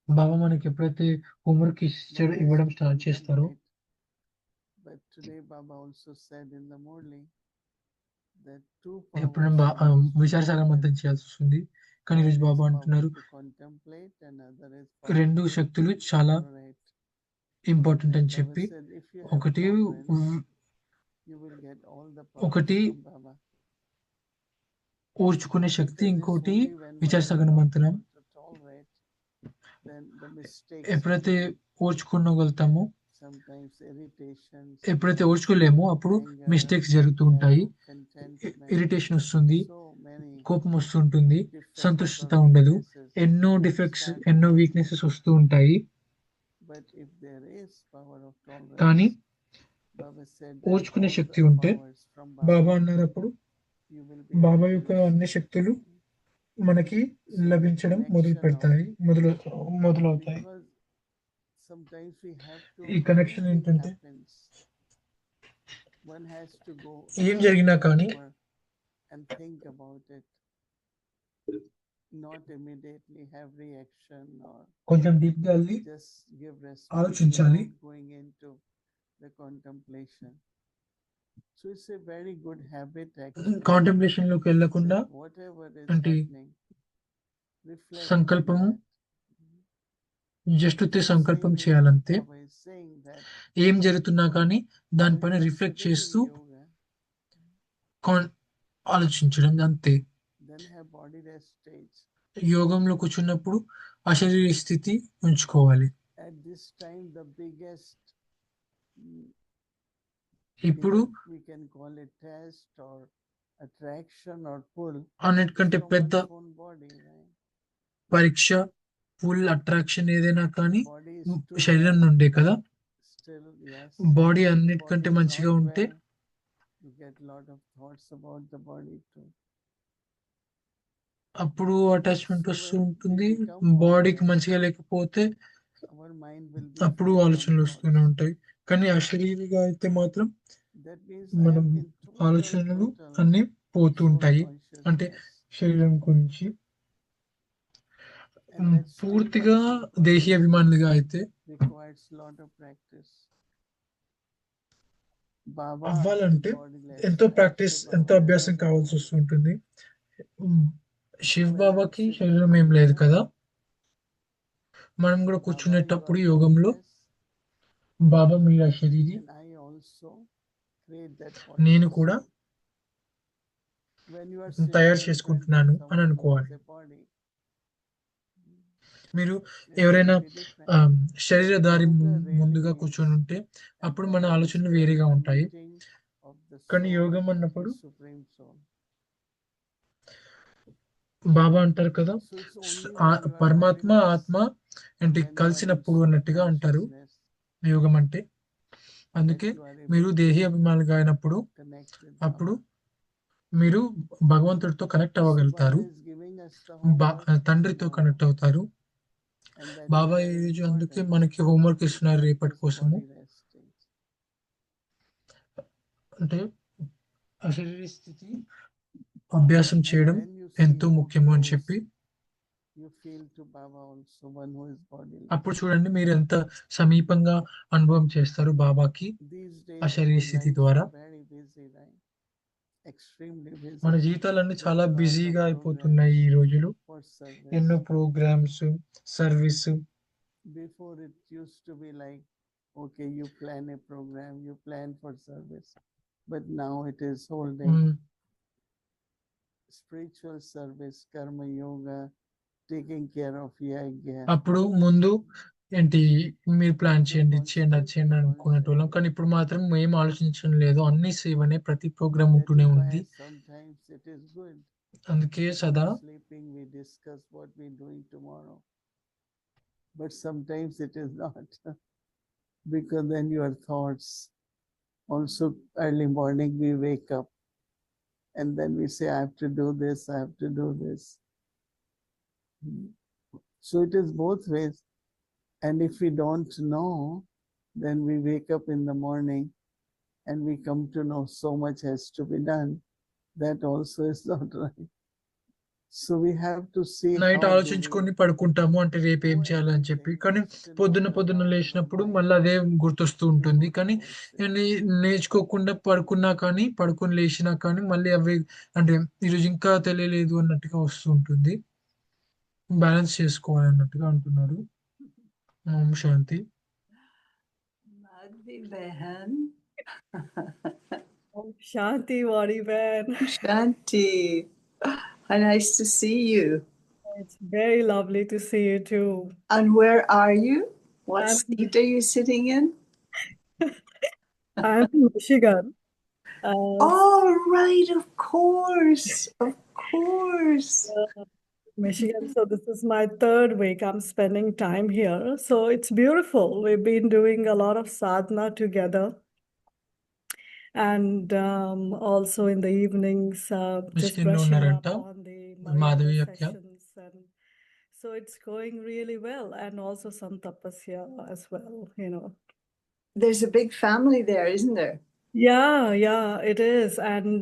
[SPEAKER 2] బాబా మనకి ఎప్పుడైతే హోంవర్క్ ఇవ్వడం స్టార్ట్ చేస్తారో,
[SPEAKER 3] but today Baba also said in the morning that two
[SPEAKER 2] ఎప్పుడైనా
[SPEAKER 3] powers
[SPEAKER 2] విచారసాగర మంతం చేయాల్సి వస్తుంది. కానీ ఈరోజు బాబా అంటున్నారు
[SPEAKER 3] to contemplate and other is
[SPEAKER 2] రెండు శక్తులు చాలా
[SPEAKER 3] tolerate.
[SPEAKER 2] ఇంపార్టెంట్ అని
[SPEAKER 3] Baba
[SPEAKER 2] చెప్పి,
[SPEAKER 3] said, if you have
[SPEAKER 2] ఒకటి
[SPEAKER 3] tolerance, you will get all the powers
[SPEAKER 2] ఒకటి
[SPEAKER 3] from Baba.
[SPEAKER 2] ఓర్చుకునే శక్తి,
[SPEAKER 3] Because it's
[SPEAKER 2] ఇంకోటి
[SPEAKER 3] only when one
[SPEAKER 2] విచారసాగర
[SPEAKER 3] is
[SPEAKER 2] మంతనం.
[SPEAKER 3] able to tolerate, then the mistakes
[SPEAKER 2] ఎప్పుడైతే
[SPEAKER 3] will be.
[SPEAKER 2] ఓర్చుకోగలుగుతామో,
[SPEAKER 3] Sometimes irritation,
[SPEAKER 2] ఎప్పుడైతే
[SPEAKER 3] sometimes
[SPEAKER 2] ఓర్చుకోలేమో అప్పుడు
[SPEAKER 3] anger,
[SPEAKER 2] mistakes జరుగుతూ ఉంటాయి.
[SPEAKER 3] lack of contentment,
[SPEAKER 2] ఇరిటేషన్ వస్తుంది,
[SPEAKER 3] so many
[SPEAKER 2] కోపం వస్తుంటుంది,
[SPEAKER 3] defects
[SPEAKER 2] సంతుష్టత
[SPEAKER 3] or
[SPEAKER 2] ఉండదు,
[SPEAKER 3] weaknesses
[SPEAKER 2] ఎన్నో డిఫెక్ట్స్,
[SPEAKER 3] start
[SPEAKER 2] ఎన్నో
[SPEAKER 3] happening.
[SPEAKER 2] వీక్నెసెస్ వస్తూ ఉంటాయి.
[SPEAKER 3] But if there is power of
[SPEAKER 2] కానీ
[SPEAKER 3] tolerance, Baba said that
[SPEAKER 2] ఓర్చుకునే
[SPEAKER 3] all
[SPEAKER 2] Shakti
[SPEAKER 3] the
[SPEAKER 2] ఉంటే,
[SPEAKER 3] powers from
[SPEAKER 2] బాబా
[SPEAKER 3] Baba,
[SPEAKER 2] అన్నారు అప్పుడు
[SPEAKER 3] you will be
[SPEAKER 2] Baba
[SPEAKER 3] able to
[SPEAKER 2] యొక్క అన్ని
[SPEAKER 3] receive.
[SPEAKER 2] శక్తులు మనకి
[SPEAKER 3] So the
[SPEAKER 2] లభించడం
[SPEAKER 3] connection
[SPEAKER 2] మొదలవుతాయి.
[SPEAKER 3] because sometimes we have to,
[SPEAKER 2] ఈ కనెక్షన్
[SPEAKER 3] anything
[SPEAKER 2] ఏంటంటే,
[SPEAKER 3] happens, one has to go
[SPEAKER 2] ఏం జరిగినా కానీ
[SPEAKER 3] over and think about it. not immediately have reaction or
[SPEAKER 2] కొంచెం డీప్గా వెళ్ళి
[SPEAKER 3] just give response
[SPEAKER 2] ఆలోచించాలి.
[SPEAKER 3] without going into the contemplation. So it's a very good habit actually.
[SPEAKER 2] Contemplation లోకి వెళ్ళకుండా
[SPEAKER 3] So whatever is
[SPEAKER 2] అంటే
[SPEAKER 3] happening, reflect on
[SPEAKER 2] సంకల్పము
[SPEAKER 3] that.
[SPEAKER 2] Just ఉత్తే
[SPEAKER 3] The
[SPEAKER 2] సంకల్పం
[SPEAKER 3] same way
[SPEAKER 2] చేయాలంతే.
[SPEAKER 3] Baba is saying that
[SPEAKER 2] ఏం జరుగుతున్నా కానీ దానిపైన
[SPEAKER 3] when we
[SPEAKER 2] reflect
[SPEAKER 3] sit in
[SPEAKER 2] చేస్తూ
[SPEAKER 3] yoga,
[SPEAKER 2] ఆలోచించడం అంతే.
[SPEAKER 3] then have body rest stage.
[SPEAKER 2] యోగంలో కూర్చున్నప్పుడు అశరీర స్థితి ఉంచుకోవాలి.
[SPEAKER 3] At this time, the biggest
[SPEAKER 2] ఇప్పుడు
[SPEAKER 3] we can call it test or attraction or pull
[SPEAKER 2] అన్నిటికంటే
[SPEAKER 3] from
[SPEAKER 2] పెద్ద
[SPEAKER 3] one's own body, right?
[SPEAKER 2] పరీక్ష, ఫుల్ అట్రాక్షన్ ఏదైనా కానీ
[SPEAKER 3] Body is too
[SPEAKER 2] శరీరం
[SPEAKER 3] well,
[SPEAKER 2] నుండే కదా.
[SPEAKER 3] still yes.
[SPEAKER 2] బాడీ
[SPEAKER 3] Body
[SPEAKER 2] అన్నిటికంటే
[SPEAKER 3] is
[SPEAKER 2] మంచిగా
[SPEAKER 3] not
[SPEAKER 2] ఉంటే
[SPEAKER 3] well, you get a lot of thoughts about the body too.
[SPEAKER 2] అప్పుడు అటాచ్మెంట్
[SPEAKER 3] So
[SPEAKER 2] వస్తూ
[SPEAKER 3] when
[SPEAKER 2] ఉంటుంది.
[SPEAKER 3] we become
[SPEAKER 2] బాడీకి
[SPEAKER 3] body
[SPEAKER 2] మంచిగా
[SPEAKER 3] rest,
[SPEAKER 2] లేకపోతే
[SPEAKER 3] our mind will be
[SPEAKER 2] అప్పుడు
[SPEAKER 3] free from
[SPEAKER 2] ఆలోచనలు వస్తూనే
[SPEAKER 3] thoughts.
[SPEAKER 2] ఉంటాయి. కానీ అశరీరిగా అయితే మాత్రం
[SPEAKER 3] That means
[SPEAKER 2] మనం
[SPEAKER 3] I am in
[SPEAKER 2] ఆలోచనలు
[SPEAKER 3] total
[SPEAKER 2] అన్ని పోతూ
[SPEAKER 3] soul
[SPEAKER 2] ఉంటాయి. అంటే
[SPEAKER 3] consciousness.
[SPEAKER 2] శరీరం గురించి
[SPEAKER 3] And that state
[SPEAKER 2] పూర్తిగా
[SPEAKER 3] of
[SPEAKER 2] దేహీ
[SPEAKER 3] consciousness
[SPEAKER 2] అభిమానులుగా అయితే
[SPEAKER 3] requires lot of practice. Baba
[SPEAKER 2] అవ్వాలంటే
[SPEAKER 3] is bodiless,
[SPEAKER 2] ఎంతో
[SPEAKER 3] right?
[SPEAKER 2] ప్రాక్టీస్,
[SPEAKER 3] Shiva
[SPEAKER 2] ఎంతో
[SPEAKER 3] Baba
[SPEAKER 2] అభ్యాసం
[SPEAKER 3] has
[SPEAKER 2] కావాల్సి
[SPEAKER 3] body.
[SPEAKER 2] వస్తుంటుంది. శివ్
[SPEAKER 3] So when
[SPEAKER 2] బాబాకి
[SPEAKER 3] I'm sitting
[SPEAKER 2] శరీరం
[SPEAKER 3] in
[SPEAKER 2] ఏం లేదు
[SPEAKER 3] yoga,
[SPEAKER 2] కదా. మనం కూడా
[SPEAKER 3] Baba, you
[SPEAKER 2] కూర్చునేటప్పుడు
[SPEAKER 3] are
[SPEAKER 2] యోగంలో
[SPEAKER 3] bodiless,
[SPEAKER 2] బాబా మీరు అశరీరి,
[SPEAKER 3] and I also create that
[SPEAKER 2] నేను
[SPEAKER 3] bodiless
[SPEAKER 2] కూడా
[SPEAKER 3] state. When you are sitting
[SPEAKER 2] తయారు
[SPEAKER 3] in front of
[SPEAKER 2] చేసుకుంటున్నాను అని
[SPEAKER 3] someone who
[SPEAKER 2] అనుకోవాలి.
[SPEAKER 3] has a body,
[SPEAKER 2] మీరు
[SPEAKER 3] it
[SPEAKER 2] ఎవరైనా
[SPEAKER 3] will be different.
[SPEAKER 2] శరీరధారి
[SPEAKER 3] Yoga really
[SPEAKER 2] ముందుగా
[SPEAKER 3] means,
[SPEAKER 2] కూర్చొని ఉంటే
[SPEAKER 3] and
[SPEAKER 2] అప్పుడు మన
[SPEAKER 3] Baba
[SPEAKER 2] ఆలోచనలు
[SPEAKER 3] described
[SPEAKER 2] వేరేగా
[SPEAKER 3] the
[SPEAKER 2] ఉంటాయి.
[SPEAKER 3] meeting of the
[SPEAKER 2] కానీ
[SPEAKER 3] soul
[SPEAKER 2] యోగం అన్నప్పుడు
[SPEAKER 3] with Supreme Soul.
[SPEAKER 2] బాబా అంటారు కదా,
[SPEAKER 3] So it's only when you are
[SPEAKER 2] పరమాత్మ
[SPEAKER 3] bodiless,
[SPEAKER 2] ఆత్మ అంటే
[SPEAKER 3] when you are in
[SPEAKER 2] కలిసినప్పుడు
[SPEAKER 3] soul
[SPEAKER 2] అన్నట్టుగా అంటారు
[SPEAKER 3] consciousness,
[SPEAKER 2] యోగం అంటే.
[SPEAKER 3] that
[SPEAKER 2] అందుకే
[SPEAKER 3] you are
[SPEAKER 2] మీరు
[SPEAKER 3] able
[SPEAKER 2] దేహీ
[SPEAKER 3] to
[SPEAKER 2] అభిమానులుగా అయినప్పుడు
[SPEAKER 3] connect with
[SPEAKER 2] అప్పుడు
[SPEAKER 3] Baba.
[SPEAKER 2] మీరు భగవంతుడితో connect
[SPEAKER 3] So Baba
[SPEAKER 2] అవ్వగలుగుతారు.
[SPEAKER 3] is giving us the homework
[SPEAKER 2] తండ్రితో
[SPEAKER 3] tomorrow,
[SPEAKER 2] కనెక్ట్ అవుతారు.
[SPEAKER 3] and that is
[SPEAKER 2] Baba
[SPEAKER 3] very
[SPEAKER 2] ఈరోజు అందుకే
[SPEAKER 3] important
[SPEAKER 2] మనకి హోంవర్క్
[SPEAKER 3] to
[SPEAKER 2] ఇస్తున్నారు రేపటి
[SPEAKER 3] practice
[SPEAKER 2] కోసము.
[SPEAKER 3] body rest stage.
[SPEAKER 2] అంటే అశరీర స్థితి అభ్యాసం
[SPEAKER 3] And
[SPEAKER 2] చేయడం
[SPEAKER 3] when you see
[SPEAKER 2] ఎంతో
[SPEAKER 3] more
[SPEAKER 2] ముఖ్యము అని
[SPEAKER 3] close,
[SPEAKER 2] చెప్పి,
[SPEAKER 3] you feel to Baba also one who is bodiless.
[SPEAKER 2] అప్పుడు చూడండి మీరు ఎంత సమీపంగా అనుభవం చేస్తారు బాబాకి
[SPEAKER 3] These days
[SPEAKER 2] అశరీర
[SPEAKER 3] our
[SPEAKER 2] స్థితి
[SPEAKER 3] lives
[SPEAKER 2] ద్వారా.
[SPEAKER 3] are very busy, right? Extremely
[SPEAKER 2] మన
[SPEAKER 3] busy.
[SPEAKER 2] జీవితాలన్నీ
[SPEAKER 3] That's
[SPEAKER 2] చాలా
[SPEAKER 3] why all the
[SPEAKER 2] బిజీగా అయిపోతున్నాయి ఈ
[SPEAKER 3] programs
[SPEAKER 2] రోజులు.
[SPEAKER 3] for
[SPEAKER 2] ఎన్నో
[SPEAKER 3] service.
[SPEAKER 2] Programmes, service.
[SPEAKER 3] Before it used to be like, okay, you plan a program, you plan for service. But now it is whole day. Spiritual service, karma yoga, taking care of yajna.
[SPEAKER 2] అప్పుడు ముందు ఏంటి మీరు plan చేయండి, చేయండి, అది చేయండి అనుకునేటోళ్ళం. కానీ ఇప్పుడు మాత్రం ఏం ఆలోచించడం లేదు. అన్ని సేవనే, ప్రతి ప్రోగ్రామ్
[SPEAKER 3] That
[SPEAKER 2] ఉంటూనే
[SPEAKER 3] is
[SPEAKER 2] ఉంది.
[SPEAKER 3] why sometimes it is good.
[SPEAKER 2] అందుకే సదా
[SPEAKER 3] Before sleeping, we discuss what we're doing tomorrow. But sometimes it is not. Because then your thoughts, also early morning we wake up and then we say, I have to do this, I have to do this. So it is both ways. And if we don't know, then we wake up in the morning and we come to know so much has to be done. That also is not right. So we have to see
[SPEAKER 2] night
[SPEAKER 3] how do
[SPEAKER 2] ఆలోచించుకొని
[SPEAKER 3] we
[SPEAKER 2] పడుకుంటాము, అంటే రేపు ఏం
[SPEAKER 3] do
[SPEAKER 2] చేయాలని చెప్పి.
[SPEAKER 3] everything
[SPEAKER 2] కానీ
[SPEAKER 3] just to
[SPEAKER 2] పొద్దున్న
[SPEAKER 3] not
[SPEAKER 2] పొద్దున్న
[SPEAKER 3] allow our
[SPEAKER 2] లేచినప్పుడు
[SPEAKER 3] mind
[SPEAKER 2] మళ్ళీ అదే గుర్తొస్తూ
[SPEAKER 3] to
[SPEAKER 2] ఉంటుంది.
[SPEAKER 3] go
[SPEAKER 2] కానీ
[SPEAKER 3] towards it.
[SPEAKER 2] నేర్చుకోకుండా పడుకున్నా కానీ, పడుకొని లేచినా కానీ మళ్ళీ అవి అంటే ఈరోజు ఇంకా తెలియలేదు అన్నట్టుగా వస్తూ ఉంటుంది. బ్యాలెన్స్ చేసుకోవాలన్నట్టుగా అంటున్నారు. ఓం శాంతి.
[SPEAKER 6] Madhvi Behan.
[SPEAKER 7] Om Shanti, Wadi Ben.
[SPEAKER 6] Shanti. How nice to see you.
[SPEAKER 7] It's very lovely to see you too.
[SPEAKER 6] And where are you? What
[SPEAKER 7] I'm-
[SPEAKER 6] seat are you sitting in?
[SPEAKER 7] I'm in Michigan.
[SPEAKER 6] Oh, right, of course. Of course.
[SPEAKER 7] Michigan. So this is my third week. I'm spending time here. So it's beautiful. We've been doing a lot of sadhana together. And also in the evenings, just
[SPEAKER 2] Michigan లో
[SPEAKER 7] brushing
[SPEAKER 2] ఉన్నారంట
[SPEAKER 7] up on the
[SPEAKER 2] Madhavi
[SPEAKER 7] Mariana
[SPEAKER 2] అక్క.
[SPEAKER 7] sessions. And so it's going really well. And also some tapasya as well, you know.
[SPEAKER 6] There's a big family there, isn't there?
[SPEAKER 7] Yeah, it is. And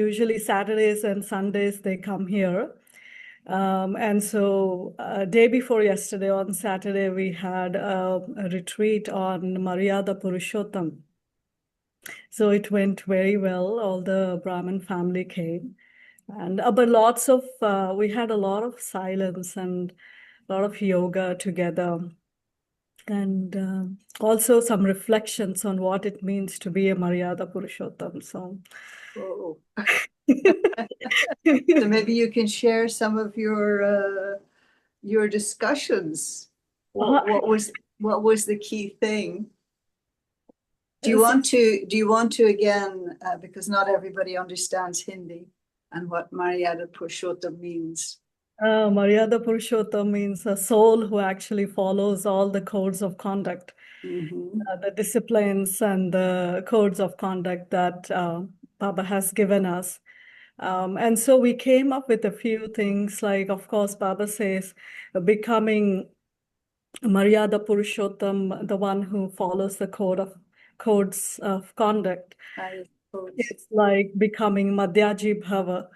[SPEAKER 7] usually Saturdays and Sundays they come here. And so day before yesterday, on Saturday, we had a retreat on Maryada Purushottam. So it went very well. All the Brahmin family came. And but we had a lot of silence and a lot of yoga together. And also some reflections on what it means to be a Maryada Purushottam. So,
[SPEAKER 6] Oh. So maybe you can share some of your discussions. What was the key thing? Do you want to again, because not everybody understands Hindi and what Maryada Purushottam means?
[SPEAKER 7] Maryada Purushottam means a soul who actually follows all the codes of conduct, the disciplines and the codes of conduct that Baba has given us. And so we came up with a few things, like, of course, Baba says, becoming Maryada Purushottam, the one who follows the codes of conduct. It's like becoming Madhyaji Bhava,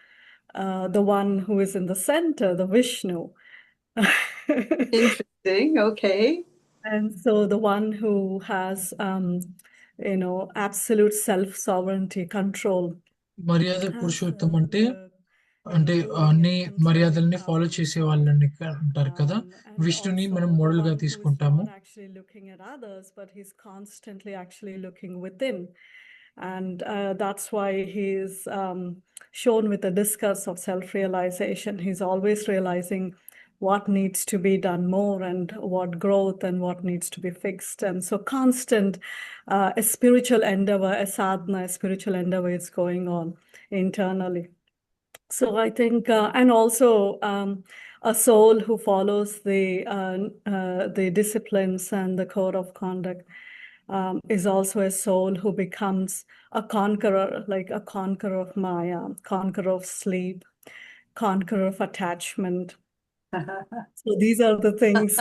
[SPEAKER 7] the one who is in the center, the Vishnu.
[SPEAKER 6] Interesting. Okay.
[SPEAKER 7] And so the one who has, absolute self-sovereignty, control.
[SPEAKER 2] మర్యాద పురుషోత్తం అంటే అన్ని మర్యాదల్ని follow చేసే వాళ్ళని అంటారు కదా. విష్ణుని మనం model గా తీసుకుంటాము.
[SPEAKER 7] Actually looking at others, but he's constantly actually looking within. And that's why he's shown with the discourse of self-realization. He's always realizing what needs to be done more and what growth and what needs to be fixed. And so constant a spiritual endeavor, a sadhana, a spiritual endeavor is going on internally. So I think, and also a soul who follows the disciplines and the code of conduct is also a soul who becomes a conqueror, like a conqueror of Maya, conqueror of sleep, conqueror of attachment. So these are the things.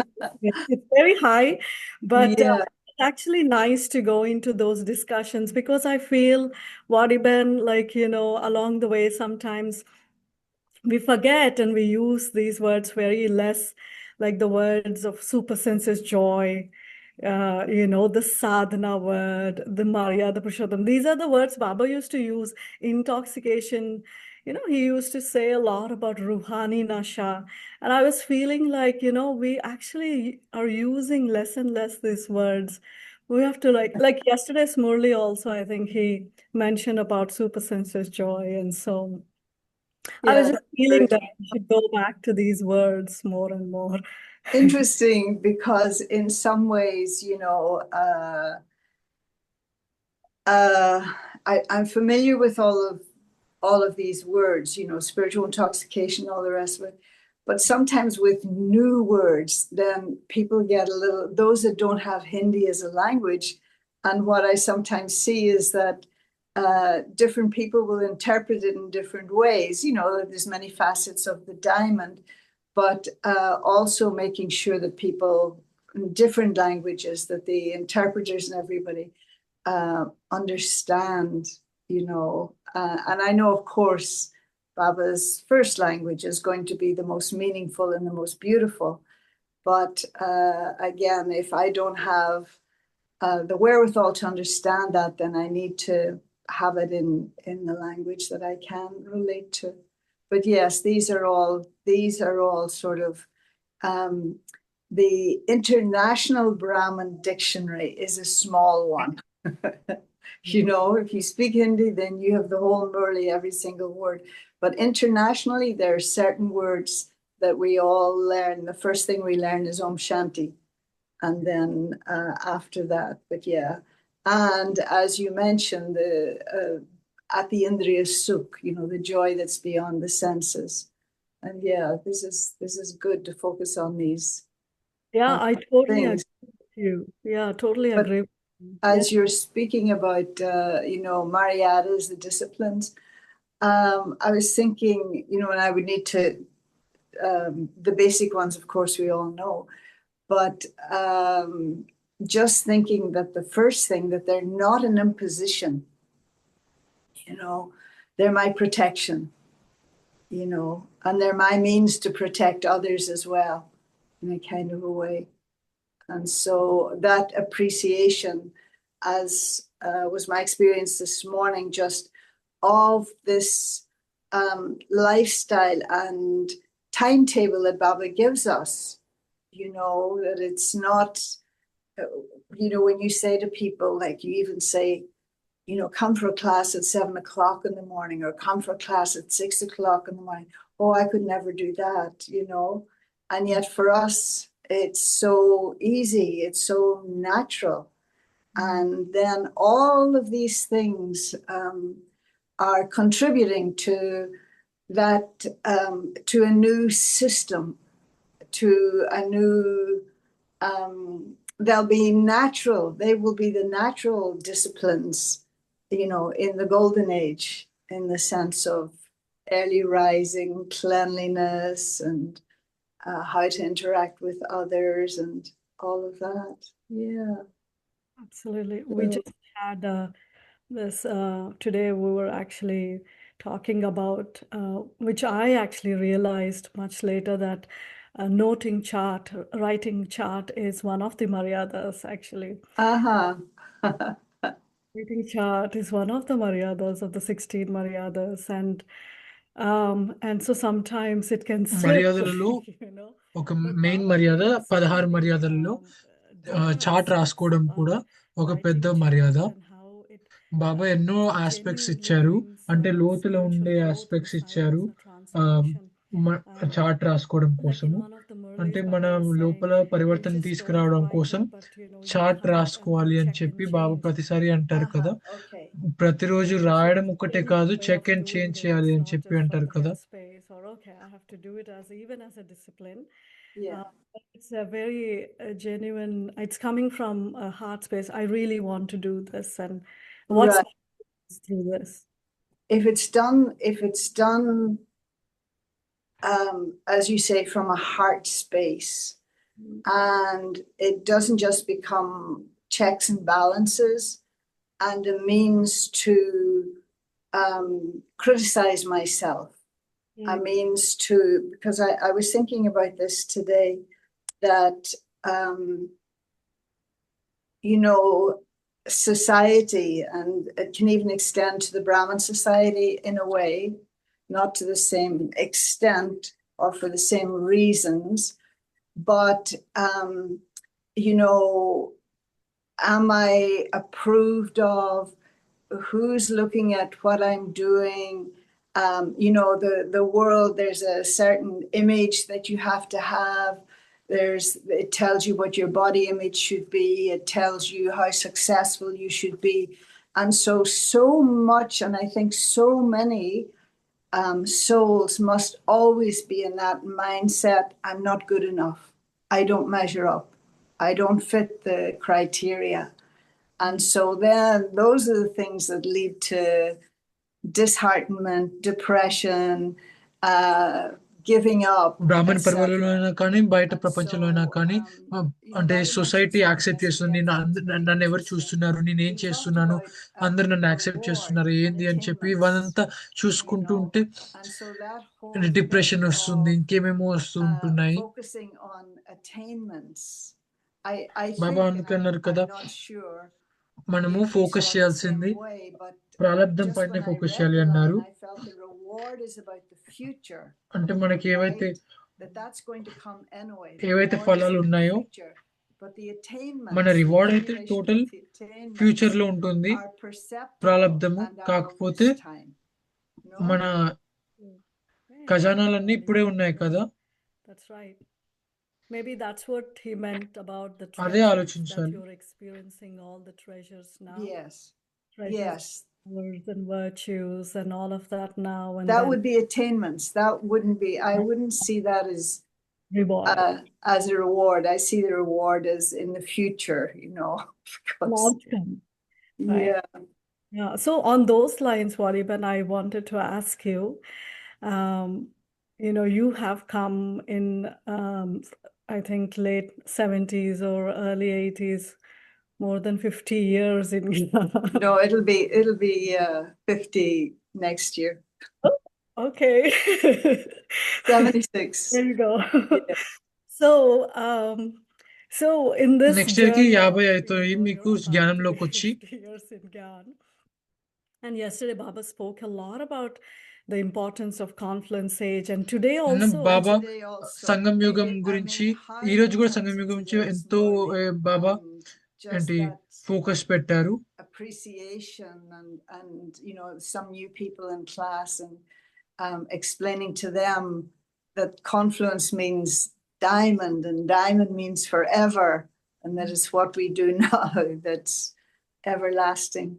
[SPEAKER 7] It's very high, but it's actually nice to go into those discussions, because I feel what even, like, along the way, sometimes we forget and we use these words very less, like the words of super senses joy, the sadhana word, the Maryada Purushottam. These are the words Baba used to use. Intoxication, he used to say a lot about Ruhani Nasha. And I was feeling like, we actually are using less and less these words. We have to like yesterday's Murli also, I think he mentioned about super senses joy. And so I was just feeling that we should go back to these words more and more.
[SPEAKER 6] Interesting, because in some ways, I'm familiar with all of these words, spiritual intoxication, all the rest of it. But sometimes with new words, then people get a little, those that don't have Hindi as a language. And what I sometimes see is that different people will interpret it in different ways. There's many facets of the diamond, but also making sure that people in different languages, that the interpreters and everybody understand, and I know, of course, Baba's first language is going to be the most meaningful and the most beautiful. But again, if I don't have the wherewithal to understand that, then I need to have it in the language that I can relate to. But yes, these are all sort of the International Brahmin Dictionary is a small one. If you speak Hindi, then you have the whole Murli, every single word. But internationally, there are certain words that we all learn. The first thing we learn is Om Shanti. And then after that, but yeah. And as you mentioned, Ati Indriya Sukh, the joy that's beyond the senses. And yeah, this is good to focus on these.
[SPEAKER 7] Yeah, I totally
[SPEAKER 6] things.
[SPEAKER 7] agree with you. Yeah, totally agree.
[SPEAKER 6] As you're speaking about, Maryadas, the disciplines, I was thinking, and I would need to, the basic ones, of course, we all know, but just thinking that the first thing, that they're not an imposition, they're my protection. you know, and they're my means to protect others as well, in a kind of a way. And so that appreciation, as was my experience this morning, just of this lifestyle and timetable that Baba gives us, you know, that it's not, you know, when you say to people, like you even say, you know, come for a class at 7 o'clock in the morning, or come for a class at 6 o'clock in the morning. Oh, I could never do that, you know. And yet for us, it's so easy, it's so natural. And then all of these things are contributing to that, to a new system, to a new, they'll be natural, they will be the natural disciplines, you know, in the golden age, in the sense of early rising, cleanliness, and how to interact with others, and all of that. Yeah.
[SPEAKER 7] Absolutely. We just had this today. We were actually talking about, which I actually realized much later, that writing chart is one of the Maryadas, actually. Writing chart is one of the Maryadas of the 16 Maryadas. And so sometimes it can slip,
[SPEAKER 2] మర్యాదలలో
[SPEAKER 7] you know.
[SPEAKER 2] ఒక
[SPEAKER 7] But
[SPEAKER 2] main
[SPEAKER 7] Baba
[SPEAKER 2] మర్యాద
[SPEAKER 7] gave us
[SPEAKER 2] 16
[SPEAKER 7] very
[SPEAKER 2] మర్యాదల్లో
[SPEAKER 7] deeper
[SPEAKER 2] chart రాసుకోవడం
[SPEAKER 7] aspects
[SPEAKER 2] కూడా
[SPEAKER 7] of
[SPEAKER 2] ఒక
[SPEAKER 7] writing
[SPEAKER 2] పెద్ద
[SPEAKER 7] chart
[SPEAKER 2] మర్యాద.
[SPEAKER 7] and how it
[SPEAKER 2] బాబా ఎన్నో aspects
[SPEAKER 7] genuinely
[SPEAKER 2] ఇచ్చారు,
[SPEAKER 7] brings
[SPEAKER 2] అంటే లోతులో
[SPEAKER 7] spiritual
[SPEAKER 2] ఉండే
[SPEAKER 7] growth
[SPEAKER 2] ఆస్పెక్ట్స్
[SPEAKER 7] inside
[SPEAKER 2] ఇచ్చారు
[SPEAKER 7] us, a transformation.
[SPEAKER 2] చార్ట్ రాసుకోవడం
[SPEAKER 7] Like in
[SPEAKER 2] కోసము.
[SPEAKER 7] one of the
[SPEAKER 2] అంటే
[SPEAKER 7] Murlis,
[SPEAKER 2] మన
[SPEAKER 7] Baba was saying,
[SPEAKER 2] లోపల
[SPEAKER 7] you
[SPEAKER 2] పరివర్తన
[SPEAKER 7] just don't
[SPEAKER 2] తీసుకురావడం
[SPEAKER 7] write
[SPEAKER 2] కోసం
[SPEAKER 7] it, but you know, you
[SPEAKER 2] chart
[SPEAKER 7] come
[SPEAKER 2] రాసుకోవాలి
[SPEAKER 7] and
[SPEAKER 2] అని
[SPEAKER 7] check
[SPEAKER 2] చెప్పి
[SPEAKER 7] and
[SPEAKER 2] బాబా
[SPEAKER 7] change.
[SPEAKER 2] ప్రతిసారి అంటారు కదా.
[SPEAKER 6] Okay.
[SPEAKER 2] ప్రతిరోజు
[SPEAKER 7] So
[SPEAKER 2] రాయడం
[SPEAKER 7] it's
[SPEAKER 2] ఒక్కటే
[SPEAKER 7] very
[SPEAKER 2] కాదు,
[SPEAKER 7] way
[SPEAKER 2] check
[SPEAKER 7] of
[SPEAKER 2] and
[SPEAKER 7] doing
[SPEAKER 2] change
[SPEAKER 7] it.
[SPEAKER 2] చేయాలి
[SPEAKER 7] It's
[SPEAKER 2] అని
[SPEAKER 7] not
[SPEAKER 2] చెప్పి
[SPEAKER 7] just for
[SPEAKER 2] అంటారు
[SPEAKER 7] the
[SPEAKER 2] కదా.
[SPEAKER 7] headspace, or okay, I have to do it as even as a discipline.
[SPEAKER 6] Yeah.
[SPEAKER 7] But it's a very genuine, it's coming from a heart space. I really want to do this, and what's
[SPEAKER 6] Right.
[SPEAKER 7] through this?
[SPEAKER 6] If it's done, as you say, from a heart space, and it doesn't just become checks and balances and a means to criticize myself, a means to, because I was thinking about this today, that you know, society, and it can even extend to the Brahmin society in a way, not to the same extent or for the same reasons, but you know, am I approved of? Who's looking at what I'm doing? You know, the world, there's a certain image that you have to have. It tells you what your body image should be. It tells you how successful you should be. And so much, and I think so many souls must always be in that mindset, I'm not good enough. I don't measure up. I don't fit the criteria. And so then those are the things that lead to disheartenment, depression, giving up.
[SPEAKER 2] బ్రాహ్మణ పరివారంలో అయినా కానీ బయట ప్రపంచంలో అయినా కానీ అంటే society accept చేస్తుంది, నన్ను ఎవరు చూస్తున్నారు, నేనేం చేస్తున్నాను, అందరు నన్ను యాక్సెప్ట్ చేస్తున్నారు ఏంది అని చెప్పి ఇవంతా చూసుకుంటూ ఉంటే డిప్రెషన్ వస్తుంది, ఇంకేమేమో వస్తుంటున్నాయి. బాబా అందుకన్నారు కదా, మనము ఫోకస్ చేయాల్సింది ప్రారంధం పైన ఫోకస్ చేయాలి అన్నారు. అంటే మనకి ఏవైతే ఫలాలు ఉన్నాయో మన రివార్డ్ అయితే టోటల్ ఫ్యూచర్ లో ఉంటుంది, ప్రారంధము కాకపోతే మన ఖజానాలన్నీ ఇప్పుడే ఉన్నాయి కదా.
[SPEAKER 7] Maybe that's what he meant about the
[SPEAKER 2] అదే
[SPEAKER 7] treasures, that
[SPEAKER 2] ఆలోచించాలి.
[SPEAKER 7] you're experiencing all the treasures now.
[SPEAKER 6] Yes.
[SPEAKER 7] Treasures,
[SPEAKER 6] Yes.
[SPEAKER 7] words and virtues and all of that now. And
[SPEAKER 6] That
[SPEAKER 7] then
[SPEAKER 6] would be attainments. That wouldn't be, I wouldn't see that
[SPEAKER 7] reward.
[SPEAKER 6] As a reward. I see the reward as in the future, you know.
[SPEAKER 7] An
[SPEAKER 6] because-
[SPEAKER 7] outcome. Right.
[SPEAKER 6] Yeah.
[SPEAKER 7] Yeah. So on those lines, Wariban, I wanted to ask you, you know, you have come in, I think late 70s or early 80s, more than 50 years in
[SPEAKER 6] No, it'll be 50 next year.
[SPEAKER 7] Okay.
[SPEAKER 6] 76.
[SPEAKER 7] There you go.
[SPEAKER 6] Yeah.
[SPEAKER 7] So in this
[SPEAKER 2] next year కి
[SPEAKER 7] journey
[SPEAKER 2] 50
[SPEAKER 7] of,
[SPEAKER 2] అవుతాయి
[SPEAKER 7] you're
[SPEAKER 2] మీకు
[SPEAKER 7] about to
[SPEAKER 2] జ్ఞానంలోకి
[SPEAKER 7] be
[SPEAKER 2] వచ్చి
[SPEAKER 7] 50 years in Gyan. And yesterday Baba spoke a lot about the importance of confluence age. And today
[SPEAKER 2] నిన్న
[SPEAKER 7] also,
[SPEAKER 2] బాబా
[SPEAKER 6] Today also,
[SPEAKER 2] సంగం యుగం
[SPEAKER 6] I
[SPEAKER 2] గురించి
[SPEAKER 6] mean, how
[SPEAKER 2] ఈ రోజు కూడా
[SPEAKER 6] intense
[SPEAKER 2] సంగం యుగం గురించి
[SPEAKER 6] today, this
[SPEAKER 2] ఎంతో
[SPEAKER 6] morning,
[SPEAKER 2] బాబా
[SPEAKER 6] just
[SPEAKER 2] ఏంటి
[SPEAKER 6] that
[SPEAKER 2] ఫోకస్ పెట్టారు.
[SPEAKER 6] appreciation and you know, some new people in class and explaining to them that confluence means diamond and diamond means forever, and that is what we do now, that's everlasting.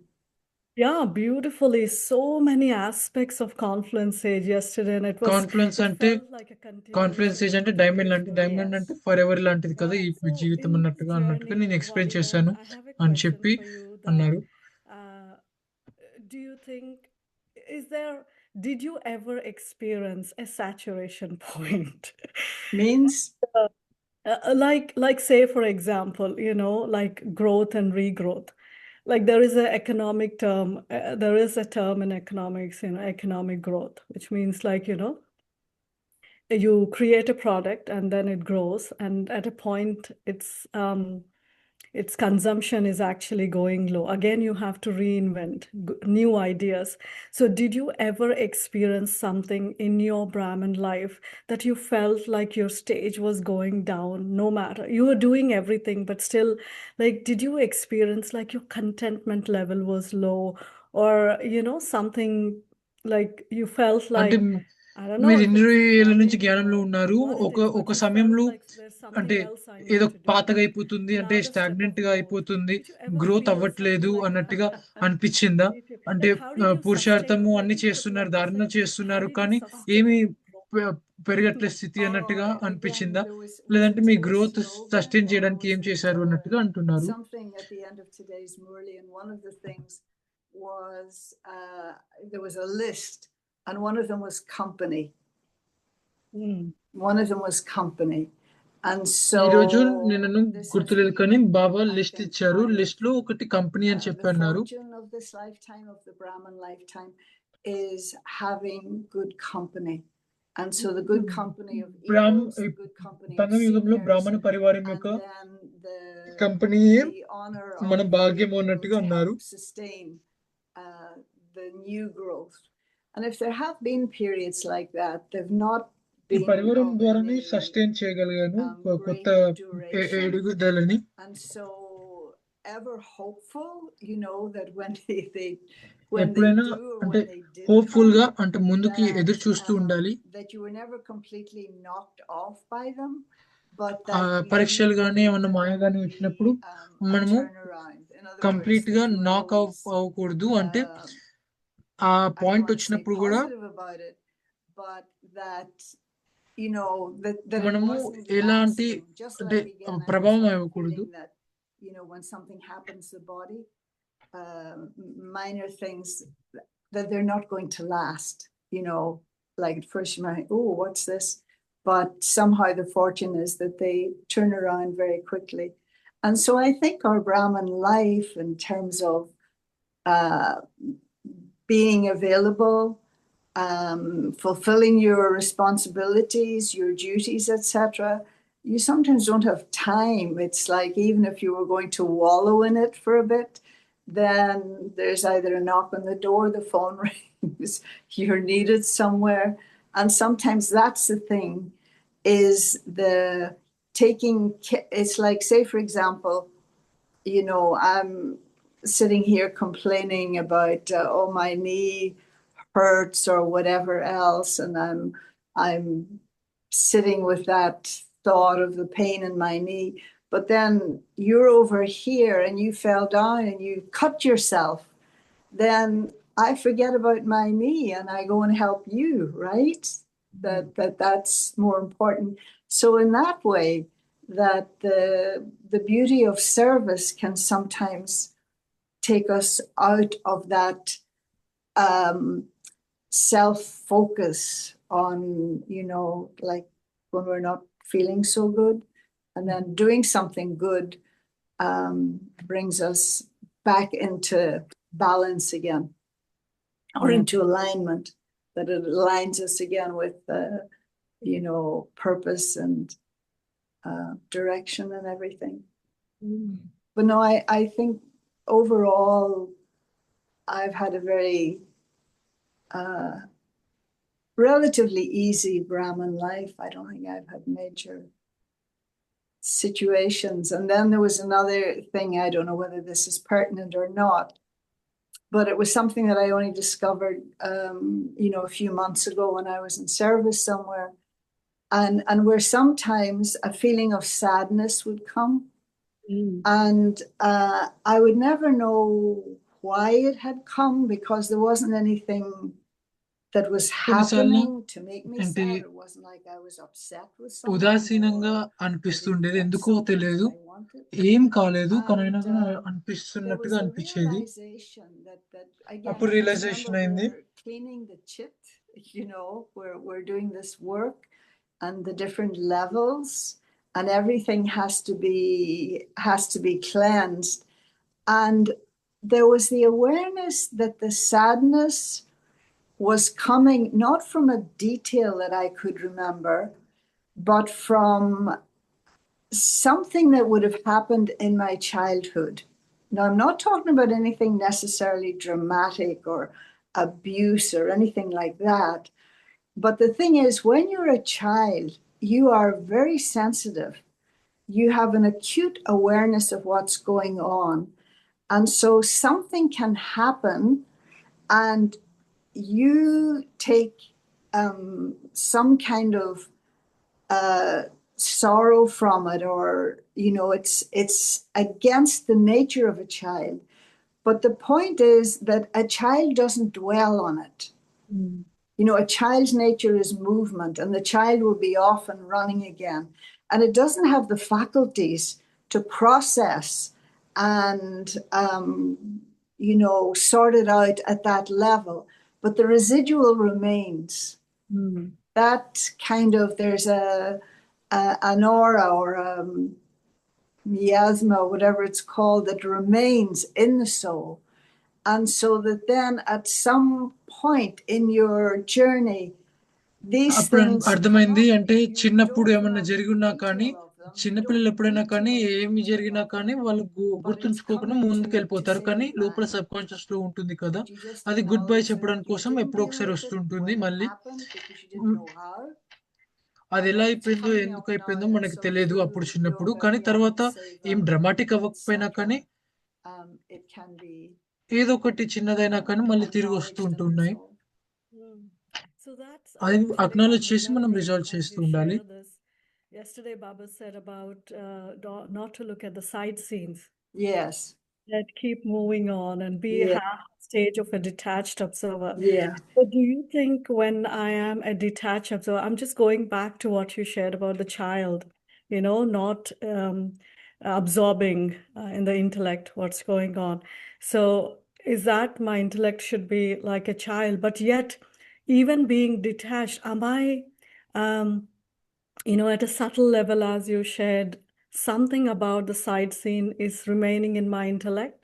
[SPEAKER 7] yeah, beautifully, so many aspects of confluence age yesterday, and it
[SPEAKER 2] confluence అంటే
[SPEAKER 7] felt like a
[SPEAKER 2] confluence age
[SPEAKER 7] continuation
[SPEAKER 2] అంటే
[SPEAKER 7] of
[SPEAKER 2] diamond
[SPEAKER 7] today's
[SPEAKER 2] అంటే
[SPEAKER 7] work.
[SPEAKER 2] Diamond అంటే for ever లాంటిది కదా ఈ
[SPEAKER 7] So
[SPEAKER 2] జీవితం
[SPEAKER 7] in this
[SPEAKER 2] అన్నట్టుగా నేను
[SPEAKER 7] journey,
[SPEAKER 2] ఎక్స్ప్లెయిన్
[SPEAKER 7] Valiban,
[SPEAKER 2] చేశాను
[SPEAKER 7] I have a
[SPEAKER 2] అని
[SPEAKER 7] question
[SPEAKER 2] చెప్పి
[SPEAKER 7] for you
[SPEAKER 2] అన్నారు.
[SPEAKER 7] that do you think, did you ever experience a saturation point?
[SPEAKER 6] Means
[SPEAKER 7] Like say, for example, you know, like growth and regrowth. Like there is a term in economics, you know, economic growth, which means like, you know, you create a product and then it grows, and at a point its consumption is actually going low. Again, you have to reinvent new ideas. So did you ever experience something in your Brahmin life that you felt like your stage was going down, no matter you were doing everything, but still, like, did you experience like your contentment level was low, or you know, something like you felt
[SPEAKER 2] అంటే
[SPEAKER 7] like, I don't know
[SPEAKER 2] మీరు
[SPEAKER 7] if
[SPEAKER 2] ఇన్ని
[SPEAKER 7] it's
[SPEAKER 2] ఏళ్ళ నుంచి
[SPEAKER 7] boring
[SPEAKER 2] జ్ఞానంలో
[SPEAKER 7] or
[SPEAKER 2] ఉన్నారు.
[SPEAKER 7] what it is,
[SPEAKER 2] ఒక
[SPEAKER 7] but you
[SPEAKER 2] సమయంలో
[SPEAKER 7] felt like there's something
[SPEAKER 2] అంటే
[SPEAKER 7] else I
[SPEAKER 2] ఏదో
[SPEAKER 7] need to do.
[SPEAKER 2] పాతగా అయిపోతుంది, అంటే
[SPEAKER 7] Another step of
[SPEAKER 2] స్టాగ్నెంట్ గా
[SPEAKER 7] growth.
[SPEAKER 2] అయిపోతుంది,
[SPEAKER 7] Did you ever
[SPEAKER 2] growth
[SPEAKER 7] feel
[SPEAKER 2] అవ్వట్లేదు
[SPEAKER 7] something like
[SPEAKER 2] అన్నట్టుగా
[SPEAKER 7] that?
[SPEAKER 2] అనిపించిందా? అంటే
[SPEAKER 7] Like, how did you sustain,
[SPEAKER 2] పురుషార్థము
[SPEAKER 7] like,
[SPEAKER 2] అన్ని
[SPEAKER 7] because
[SPEAKER 2] చేస్తున్నారు,
[SPEAKER 7] like you
[SPEAKER 2] ధారణ
[SPEAKER 7] said, how
[SPEAKER 2] చేస్తున్నారు,
[SPEAKER 7] did you
[SPEAKER 2] కానీ
[SPEAKER 7] sustain
[SPEAKER 2] ఏమి
[SPEAKER 7] growth?
[SPEAKER 2] పెరగట్లే స్థితి అన్నట్టుగా
[SPEAKER 6] again,
[SPEAKER 2] అనిపించిందా?
[SPEAKER 6] was
[SPEAKER 2] లేదంటే
[SPEAKER 6] it
[SPEAKER 2] me
[SPEAKER 6] a
[SPEAKER 2] growth
[SPEAKER 6] slogan
[SPEAKER 2] sustain
[SPEAKER 6] or
[SPEAKER 2] చేయడానికి
[SPEAKER 6] was
[SPEAKER 2] ఏం
[SPEAKER 6] it
[SPEAKER 2] చేశారు అన్నట్టుగా అంటున్నారు.
[SPEAKER 6] something at the end of today's Murli? And one of the things was there was a list, and one of them was company. One of them was company. And so
[SPEAKER 2] ఈ రోజు నేను
[SPEAKER 6] this has
[SPEAKER 2] గుర్తులేదు,
[SPEAKER 6] been,
[SPEAKER 2] కానీ బాబా
[SPEAKER 6] I
[SPEAKER 2] list
[SPEAKER 6] think,
[SPEAKER 2] ఇచ్చారు.
[SPEAKER 6] part of
[SPEAKER 2] list లో ఒకటి company అని
[SPEAKER 6] the
[SPEAKER 2] చెప్పన్నారు.
[SPEAKER 6] fortune of this lifetime, of the Brahman lifetime, is having good company. And so the good company of equals, the good company of
[SPEAKER 2] సంగం యుగంలో
[SPEAKER 6] seniors,
[SPEAKER 2] బ్రాహ్మణ పరివారం
[SPEAKER 6] and
[SPEAKER 2] యొక్క
[SPEAKER 6] then the
[SPEAKER 2] కంపెనీయే
[SPEAKER 6] honor
[SPEAKER 2] మన
[SPEAKER 6] of
[SPEAKER 2] భాగ్యం
[SPEAKER 6] being able
[SPEAKER 2] అన్నట్టుగా
[SPEAKER 6] to
[SPEAKER 2] అన్నారు.
[SPEAKER 6] help sustain the new growth. And if there have been periods like that, they've not
[SPEAKER 2] ఈ
[SPEAKER 6] been
[SPEAKER 2] పరివారం
[SPEAKER 6] of
[SPEAKER 2] ద్వారానే
[SPEAKER 6] any
[SPEAKER 2] సస్టైన్ చేయగలిగాను కొత్త
[SPEAKER 6] great duration.
[SPEAKER 2] ఎదుగుదలని.
[SPEAKER 6] And so ever hopeful, you know, that when when
[SPEAKER 2] ఎప్పుడైనా
[SPEAKER 6] they do or
[SPEAKER 2] అంటే
[SPEAKER 6] when they did
[SPEAKER 2] hopeful గా,
[SPEAKER 6] come,
[SPEAKER 2] అంటే ముందుకి ఎదురు చూస్తూ ఉండాలి.
[SPEAKER 6] that you were never completely knocked off by them, but
[SPEAKER 2] ఆ
[SPEAKER 6] that you
[SPEAKER 2] పరీక్షలు
[SPEAKER 6] knew
[SPEAKER 2] కానీ ఏమన్నా
[SPEAKER 6] that
[SPEAKER 2] మాయ
[SPEAKER 6] there
[SPEAKER 2] కానీ
[SPEAKER 6] would
[SPEAKER 2] వచ్చినప్పుడు
[SPEAKER 6] be a
[SPEAKER 2] మనము
[SPEAKER 6] turnaround. In other words,
[SPEAKER 2] complete గా
[SPEAKER 6] that you were
[SPEAKER 2] నాక్
[SPEAKER 6] always
[SPEAKER 2] అవ్వకూడదు. అంటే ఆ
[SPEAKER 6] I don't
[SPEAKER 2] point
[SPEAKER 6] want to say
[SPEAKER 2] వచ్చినప్పుడు కూడా
[SPEAKER 6] positive about it, but that you know that it
[SPEAKER 2] మనము
[SPEAKER 6] wasn't
[SPEAKER 2] ఎలాంటి
[SPEAKER 6] lasting. Just
[SPEAKER 2] అంటే
[SPEAKER 6] like again, I
[SPEAKER 2] ప్రభావం
[SPEAKER 6] was
[SPEAKER 2] అవ్వకూడదు.
[SPEAKER 6] feeling that, you know, when something happens to the body, minor things that they're not going to last, you know, like at first you might, oh, what's this? But somehow the fortune is that they turn around very quickly. And so I think our Brahman life, in terms of being available, fulfilling your responsibilities, your duties, etc., you sometimes don't have time. It's like even if you were going to wallow in it for a bit, then there's either a knock on the door, the phone rings, you're needed somewhere. And sometimes that's the thing, is the taking, it's like, say, for example, you know, I'm sitting here complaining about, oh, my knee hurts or whatever else, and I'm sitting with that thought of the pain in my knee. But then you're over here and you fell down and you cut yourself. Then I forget about my knee and I go and help you, right? That's more important. So in that way, that the beauty of service can sometimes take us out of that self-focus on, you know, like when we're not feeling so good, and then doing something good brings us back into balance again, or into alignment. that it aligns us again with, purpose and direction and everything. But no, I think overall, I've had a very relatively easy Brahmin life. I don't think I've had major situations. And then there was another thing, I don't know whether this is pertinent or not, but it was something that I only discovered, a few months ago when I was in service somewhere, and where sometimes a feeling of sadness would come. And I would never know why it had come, because there wasn't anything that was
[SPEAKER 2] కొన్నిసార్లు
[SPEAKER 6] happening to make me
[SPEAKER 2] అంటే
[SPEAKER 6] sad. It wasn't like I was upset with someone
[SPEAKER 2] ఉదాసీనంగా
[SPEAKER 6] or I didn't
[SPEAKER 2] అనిపిస్తుండేది.
[SPEAKER 6] get
[SPEAKER 2] ఎందుకో
[SPEAKER 6] something
[SPEAKER 2] తెలియదు.
[SPEAKER 6] that I wanted.
[SPEAKER 2] ఏం కాలేదు. కానీ అయినా
[SPEAKER 6] And
[SPEAKER 2] కూడా
[SPEAKER 6] there was
[SPEAKER 2] అనిపిస్తున్నట్టుగా
[SPEAKER 6] a
[SPEAKER 2] అనిపించేది.
[SPEAKER 6] realization that again,
[SPEAKER 2] అప్పుడు
[SPEAKER 6] because
[SPEAKER 2] రియలైజేషన్
[SPEAKER 6] remember
[SPEAKER 2] అయింది.
[SPEAKER 6] we're cleaning the chit, we're doing this work and the different levels, and everything has to be cleansed. And there was the awareness that the sadness was coming not from a detail that I could remember, but from something that would have happened in my childhood. Now, I'm not talking about anything necessarily dramatic or abuse or anything like that. But the thing is, when you're a child, you are very sensitive. You have an acute awareness of what's going on. And so something can happen and you take some kind of sorrow from it, or it's against the nature of a child. But the point is that a child doesn't dwell on it. A child's nature is movement, and the child will be off and running again, and it doesn't have the faculties to process and sort it out at that level. But the residual remains. That kind of, there's an aura or a miasma, whatever it's called, that remains in the soul. And so that then at some point in your journey, these
[SPEAKER 2] అప్పుడు
[SPEAKER 6] things
[SPEAKER 2] అర్థమైంది.
[SPEAKER 6] come up.
[SPEAKER 2] అంటే
[SPEAKER 6] You
[SPEAKER 2] చిన్నప్పుడు
[SPEAKER 6] don't
[SPEAKER 2] ఏమన్నా
[SPEAKER 6] remember
[SPEAKER 2] జరిగినా
[SPEAKER 6] the
[SPEAKER 2] కానీ,
[SPEAKER 6] detail of them. You
[SPEAKER 2] చిన్నపిల్లలు
[SPEAKER 6] don't
[SPEAKER 2] ఎప్పుడైనా
[SPEAKER 6] need to
[SPEAKER 2] కానీ,
[SPEAKER 6] know the
[SPEAKER 2] ఏమి
[SPEAKER 6] detail
[SPEAKER 2] జరిగినా
[SPEAKER 6] of
[SPEAKER 2] కానీ
[SPEAKER 6] them.
[SPEAKER 2] వాళ్ళు
[SPEAKER 6] But it's
[SPEAKER 2] గుర్తుంచుకోకుండా
[SPEAKER 6] coming
[SPEAKER 2] ముందుకు
[SPEAKER 6] to
[SPEAKER 2] వెళ్ళిపోతారు.
[SPEAKER 6] say
[SPEAKER 2] కానీ లోపల
[SPEAKER 6] goodbye.
[SPEAKER 2] సబ్ కాన్షియస్ లో ఉంటుంది కదా,
[SPEAKER 6] You just
[SPEAKER 2] అది గుడ్ బై
[SPEAKER 6] acknowledge that
[SPEAKER 2] చెప్పడానికి
[SPEAKER 6] you
[SPEAKER 2] కోసం
[SPEAKER 6] didn't
[SPEAKER 2] ఎప్పుడో
[SPEAKER 6] deal
[SPEAKER 2] ఒకసారి
[SPEAKER 6] with it
[SPEAKER 2] వస్తుంటుంది.
[SPEAKER 6] when it
[SPEAKER 2] మళ్ళీ
[SPEAKER 6] happened because you didn't know how.
[SPEAKER 2] అది
[SPEAKER 6] And
[SPEAKER 2] ఎలా
[SPEAKER 6] that it's
[SPEAKER 2] అయిపోయిందో,
[SPEAKER 6] coming
[SPEAKER 2] ఎందుకు
[SPEAKER 6] up now.
[SPEAKER 2] అయిపోయిందో
[SPEAKER 6] And
[SPEAKER 2] మనకి
[SPEAKER 6] so
[SPEAKER 2] తెలియదు అప్పుడు
[SPEAKER 6] through
[SPEAKER 2] చిన్నప్పుడు.
[SPEAKER 6] yoga,
[SPEAKER 2] కానీ తర్వాత
[SPEAKER 6] Vyam,
[SPEAKER 2] ఏం
[SPEAKER 6] Seva,
[SPEAKER 2] డ్రమాటిక్ అవ్వకపోయినా కానీ,
[SPEAKER 6] it can be
[SPEAKER 2] ఏదో ఒకటి చిన్నదైనా కానీ మళ్ళీ తిరిగి వస్తూ
[SPEAKER 6] acknowledged and
[SPEAKER 2] ఉంటున్నాయి.
[SPEAKER 6] resolved.
[SPEAKER 7] So that's
[SPEAKER 2] అది
[SPEAKER 7] actually
[SPEAKER 2] అక్నాలెడ్జ్ చేసి మనం
[SPEAKER 7] lovely
[SPEAKER 2] రిజాల్వ్
[SPEAKER 7] as
[SPEAKER 2] చేస్తూ
[SPEAKER 7] you
[SPEAKER 2] ఉండాలి.
[SPEAKER 7] share this. Yesterday, Baba said about not to look at the side scenes,
[SPEAKER 6] Yes.
[SPEAKER 7] that keep moving on and be
[SPEAKER 6] Yeah.
[SPEAKER 7] half stage of a detached observer.
[SPEAKER 6] Yeah.
[SPEAKER 7] But do you think when I am a detached observer, I'm just going back to what you shared about the child, not absorbing in the intellect what's going on. So is that my intellect should be like a child, but yet even being detached, am I, at a subtle level, as you shared, something about the side scene is remaining in my intellect?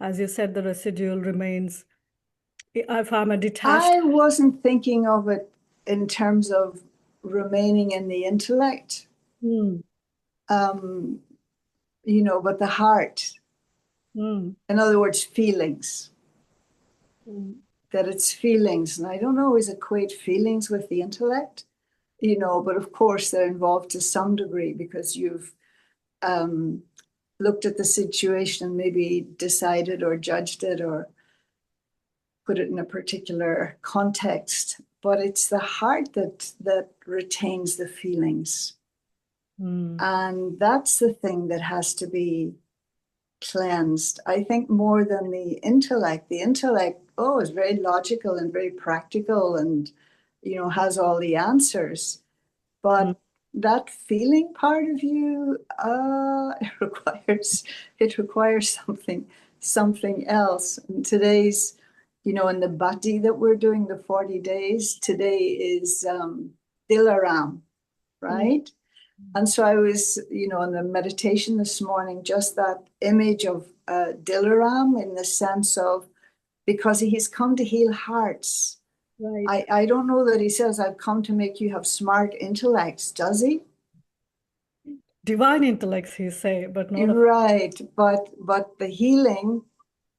[SPEAKER 7] As you said, the residual remains. If I'm a detached,
[SPEAKER 6] I wasn't thinking of it in terms of remaining in the intellect, but the heart. In other words, feelings. That it's feelings. And I don't always equate feelings with the intellect, but of course they're involved to some degree because you've looked at the situation and maybe decided or judged it or put it in a particular context. But it's the heart that retains the feelings. And that's the thing that has to be cleansed, I think, more than the intellect. The intellect, is very logical and very practical and, has all the answers. But that feeling part of you, it requires something else. And today's, in the bhakti that we're doing, the 40 days, today is Dilaram, right? And so I was, in the meditation this morning, just that image of Dilaram in the sense of, because he's come to heal hearts.
[SPEAKER 7] Right.
[SPEAKER 6] I don't know that he says, I've come to make you have smart intellects, does he?
[SPEAKER 7] Divine intellects, he say, but not a
[SPEAKER 6] Right, but the healing,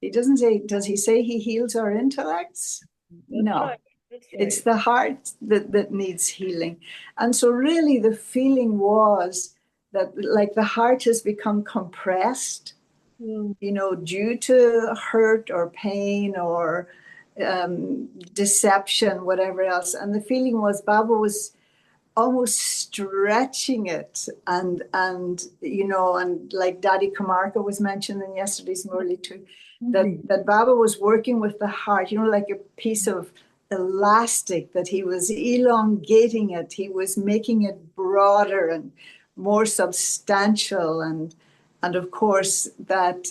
[SPEAKER 6] he doesn't say, does he say he heals our intellects? No.
[SPEAKER 7] right. That's
[SPEAKER 6] It's
[SPEAKER 7] right.
[SPEAKER 6] the heart that needs healing. And so really the feeling was that like the heart has become compressed,
[SPEAKER 7] Mm.
[SPEAKER 6] you know, due to hurt or pain or deception, whatever else. And the feeling was Baba was almost stretching it and you know, and like Daddy Kamarka was mentioned in yesterday's Murli too, that Baba was working with the heart, you know, like a piece of elastic, that he was elongating it, he was making it broader and more substantial, and of course that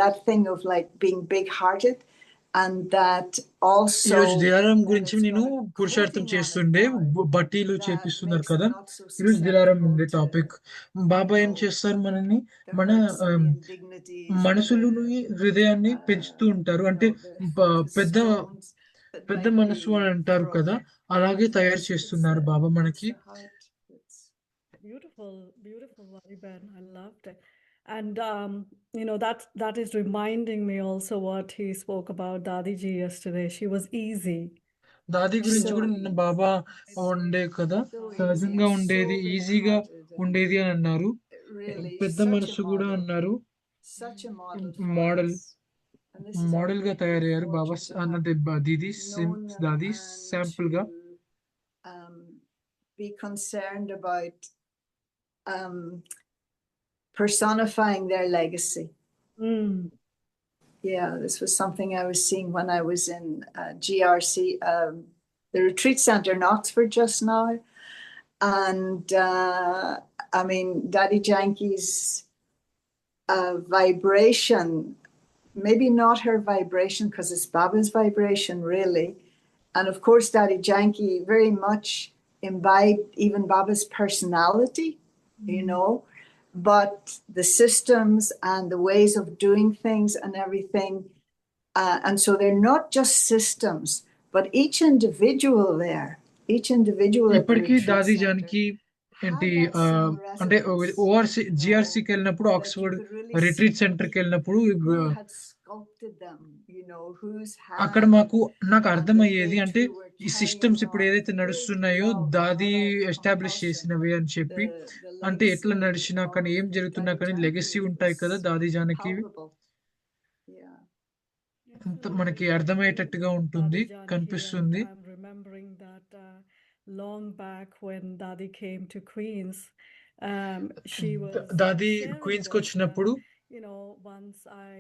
[SPEAKER 6] that thing of like being big-hearted, and that also
[SPEAKER 2] ఈరోజు దిలారం
[SPEAKER 6] that
[SPEAKER 2] గురించి
[SPEAKER 6] it's
[SPEAKER 2] నేను
[SPEAKER 6] got a
[SPEAKER 2] పురుషార్థం
[SPEAKER 6] coating on it
[SPEAKER 2] చేస్తుండే
[SPEAKER 6] now
[SPEAKER 2] బట్టీలు
[SPEAKER 6] that
[SPEAKER 2] చేపిస్తున్నారు
[SPEAKER 6] makes it
[SPEAKER 2] కదా.
[SPEAKER 6] not so
[SPEAKER 2] ఈరోజు దిలారం ఉండే
[SPEAKER 6] susceptible to,
[SPEAKER 2] topic. Baba
[SPEAKER 6] you
[SPEAKER 2] ఏం
[SPEAKER 6] know,
[SPEAKER 2] చేస్తారు మనని,
[SPEAKER 6] the
[SPEAKER 2] మన
[SPEAKER 6] hurts and the indignities and
[SPEAKER 2] మనసులుని హృదయాన్ని పెంచుతూ ఉంటారు.
[SPEAKER 6] you
[SPEAKER 2] అంటే
[SPEAKER 6] know, the
[SPEAKER 2] పెద్ద
[SPEAKER 6] stones that
[SPEAKER 2] పెద్ద
[SPEAKER 6] might
[SPEAKER 2] మనసు
[SPEAKER 6] be
[SPEAKER 2] అని అంటారు
[SPEAKER 6] thrown
[SPEAKER 2] కదా,
[SPEAKER 6] at.
[SPEAKER 2] అలాగే తయారు
[SPEAKER 6] It's
[SPEAKER 2] చేస్తున్నారు బాబా
[SPEAKER 6] it's
[SPEAKER 2] మనకి.
[SPEAKER 6] the heart. It's
[SPEAKER 7] Beautiful, beautiful, Variban. I loved it. And you know, that is reminding me also what he spoke about Dadiji yesterday. She was easy.
[SPEAKER 2] దాది గురించి
[SPEAKER 6] so
[SPEAKER 2] కూడా నిన్న
[SPEAKER 6] easy,
[SPEAKER 2] బాబా ఉండే కదా,
[SPEAKER 6] so easy,
[SPEAKER 2] సహజంగా
[SPEAKER 6] and so
[SPEAKER 2] ఉండేది, ఈజీగా
[SPEAKER 6] big-hearted, and
[SPEAKER 2] ఉండేది అని అన్నారు.
[SPEAKER 6] really
[SPEAKER 2] పెద్ద
[SPEAKER 6] such a
[SPEAKER 2] మనసు కూడా
[SPEAKER 6] model,
[SPEAKER 2] అన్నారు.
[SPEAKER 6] such a model for
[SPEAKER 2] model
[SPEAKER 6] us. And this is our
[SPEAKER 2] model గా
[SPEAKER 6] great good
[SPEAKER 2] తయారయ్యారు బాబా.
[SPEAKER 6] fortune to have
[SPEAKER 2] అన్నది దీది
[SPEAKER 6] known them
[SPEAKER 2] దాది
[SPEAKER 6] and
[SPEAKER 2] శాంపుల్ గా.
[SPEAKER 6] to be concerned about personifying their legacy.
[SPEAKER 7] Mm.
[SPEAKER 6] Yeah, this was something I was seeing when I was in GRC, the retreat center in Oxford just now. And I mean, Daddy Janki's vibration, maybe not her vibration because it's Baba's vibration really. And of course, Daddy Janki very much imbibed even Baba's personality, you know, but the systems and the ways of doing things and everything. And so they're not just systems, but each individual there, each individual at the
[SPEAKER 2] ఇప్పటికీ
[SPEAKER 6] retreat
[SPEAKER 2] దాది
[SPEAKER 6] center
[SPEAKER 2] Janaki
[SPEAKER 6] had
[SPEAKER 2] ఏంటి
[SPEAKER 6] that same
[SPEAKER 2] అంటే
[SPEAKER 6] resonance,
[SPEAKER 2] ORC
[SPEAKER 6] you know,
[SPEAKER 2] జిఆర్సీకి వెళ్ళినప్పుడు,
[SPEAKER 6] that you
[SPEAKER 2] Oxford
[SPEAKER 6] could really see
[SPEAKER 2] retreat సెంటర్కి వెళ్ళినప్పుడు
[SPEAKER 6] who had sculpted them, you know, whose
[SPEAKER 2] అక్కడ
[SPEAKER 6] hand,
[SPEAKER 2] నాకు
[SPEAKER 6] and that
[SPEAKER 2] అర్థమయ్యేది,
[SPEAKER 6] they
[SPEAKER 2] అంటే
[SPEAKER 6] too were
[SPEAKER 2] ఈ
[SPEAKER 6] carrying
[SPEAKER 2] సిస్టమ్స్ ఇప్పుడు
[SPEAKER 6] on
[SPEAKER 2] ఏదైతే
[SPEAKER 6] big
[SPEAKER 2] నడుస్తున్నాయో
[SPEAKER 6] love
[SPEAKER 2] దాది
[SPEAKER 6] without
[SPEAKER 2] ఎస్టాబ్లిష్
[SPEAKER 6] compulsion.
[SPEAKER 2] చేసినవి అని చెప్పి,
[SPEAKER 6] The
[SPEAKER 2] అంటే ఎట్లా
[SPEAKER 6] legacy
[SPEAKER 2] నడిచినా కానీ
[SPEAKER 6] of
[SPEAKER 2] ఏం జరుగుతున్నా
[SPEAKER 6] Daddy
[SPEAKER 2] కానీ
[SPEAKER 6] Janki
[SPEAKER 2] లెగసీ ఉంటాయి కదా
[SPEAKER 6] was
[SPEAKER 2] దాది జానకి.
[SPEAKER 6] palpable. Yeah.
[SPEAKER 2] మనకి అర్థమయ్యేటట్టుగా ఉంటుంది,
[SPEAKER 7] Dadi Janki,
[SPEAKER 2] కనిపిస్తుంది.
[SPEAKER 7] and I'm remembering that long back when Dadi came to Queens, she was
[SPEAKER 2] దాది
[SPEAKER 7] sharing
[SPEAKER 2] క్వీన్స్ కి
[SPEAKER 7] that,
[SPEAKER 2] వచ్చినప్పుడు
[SPEAKER 7] you know, once I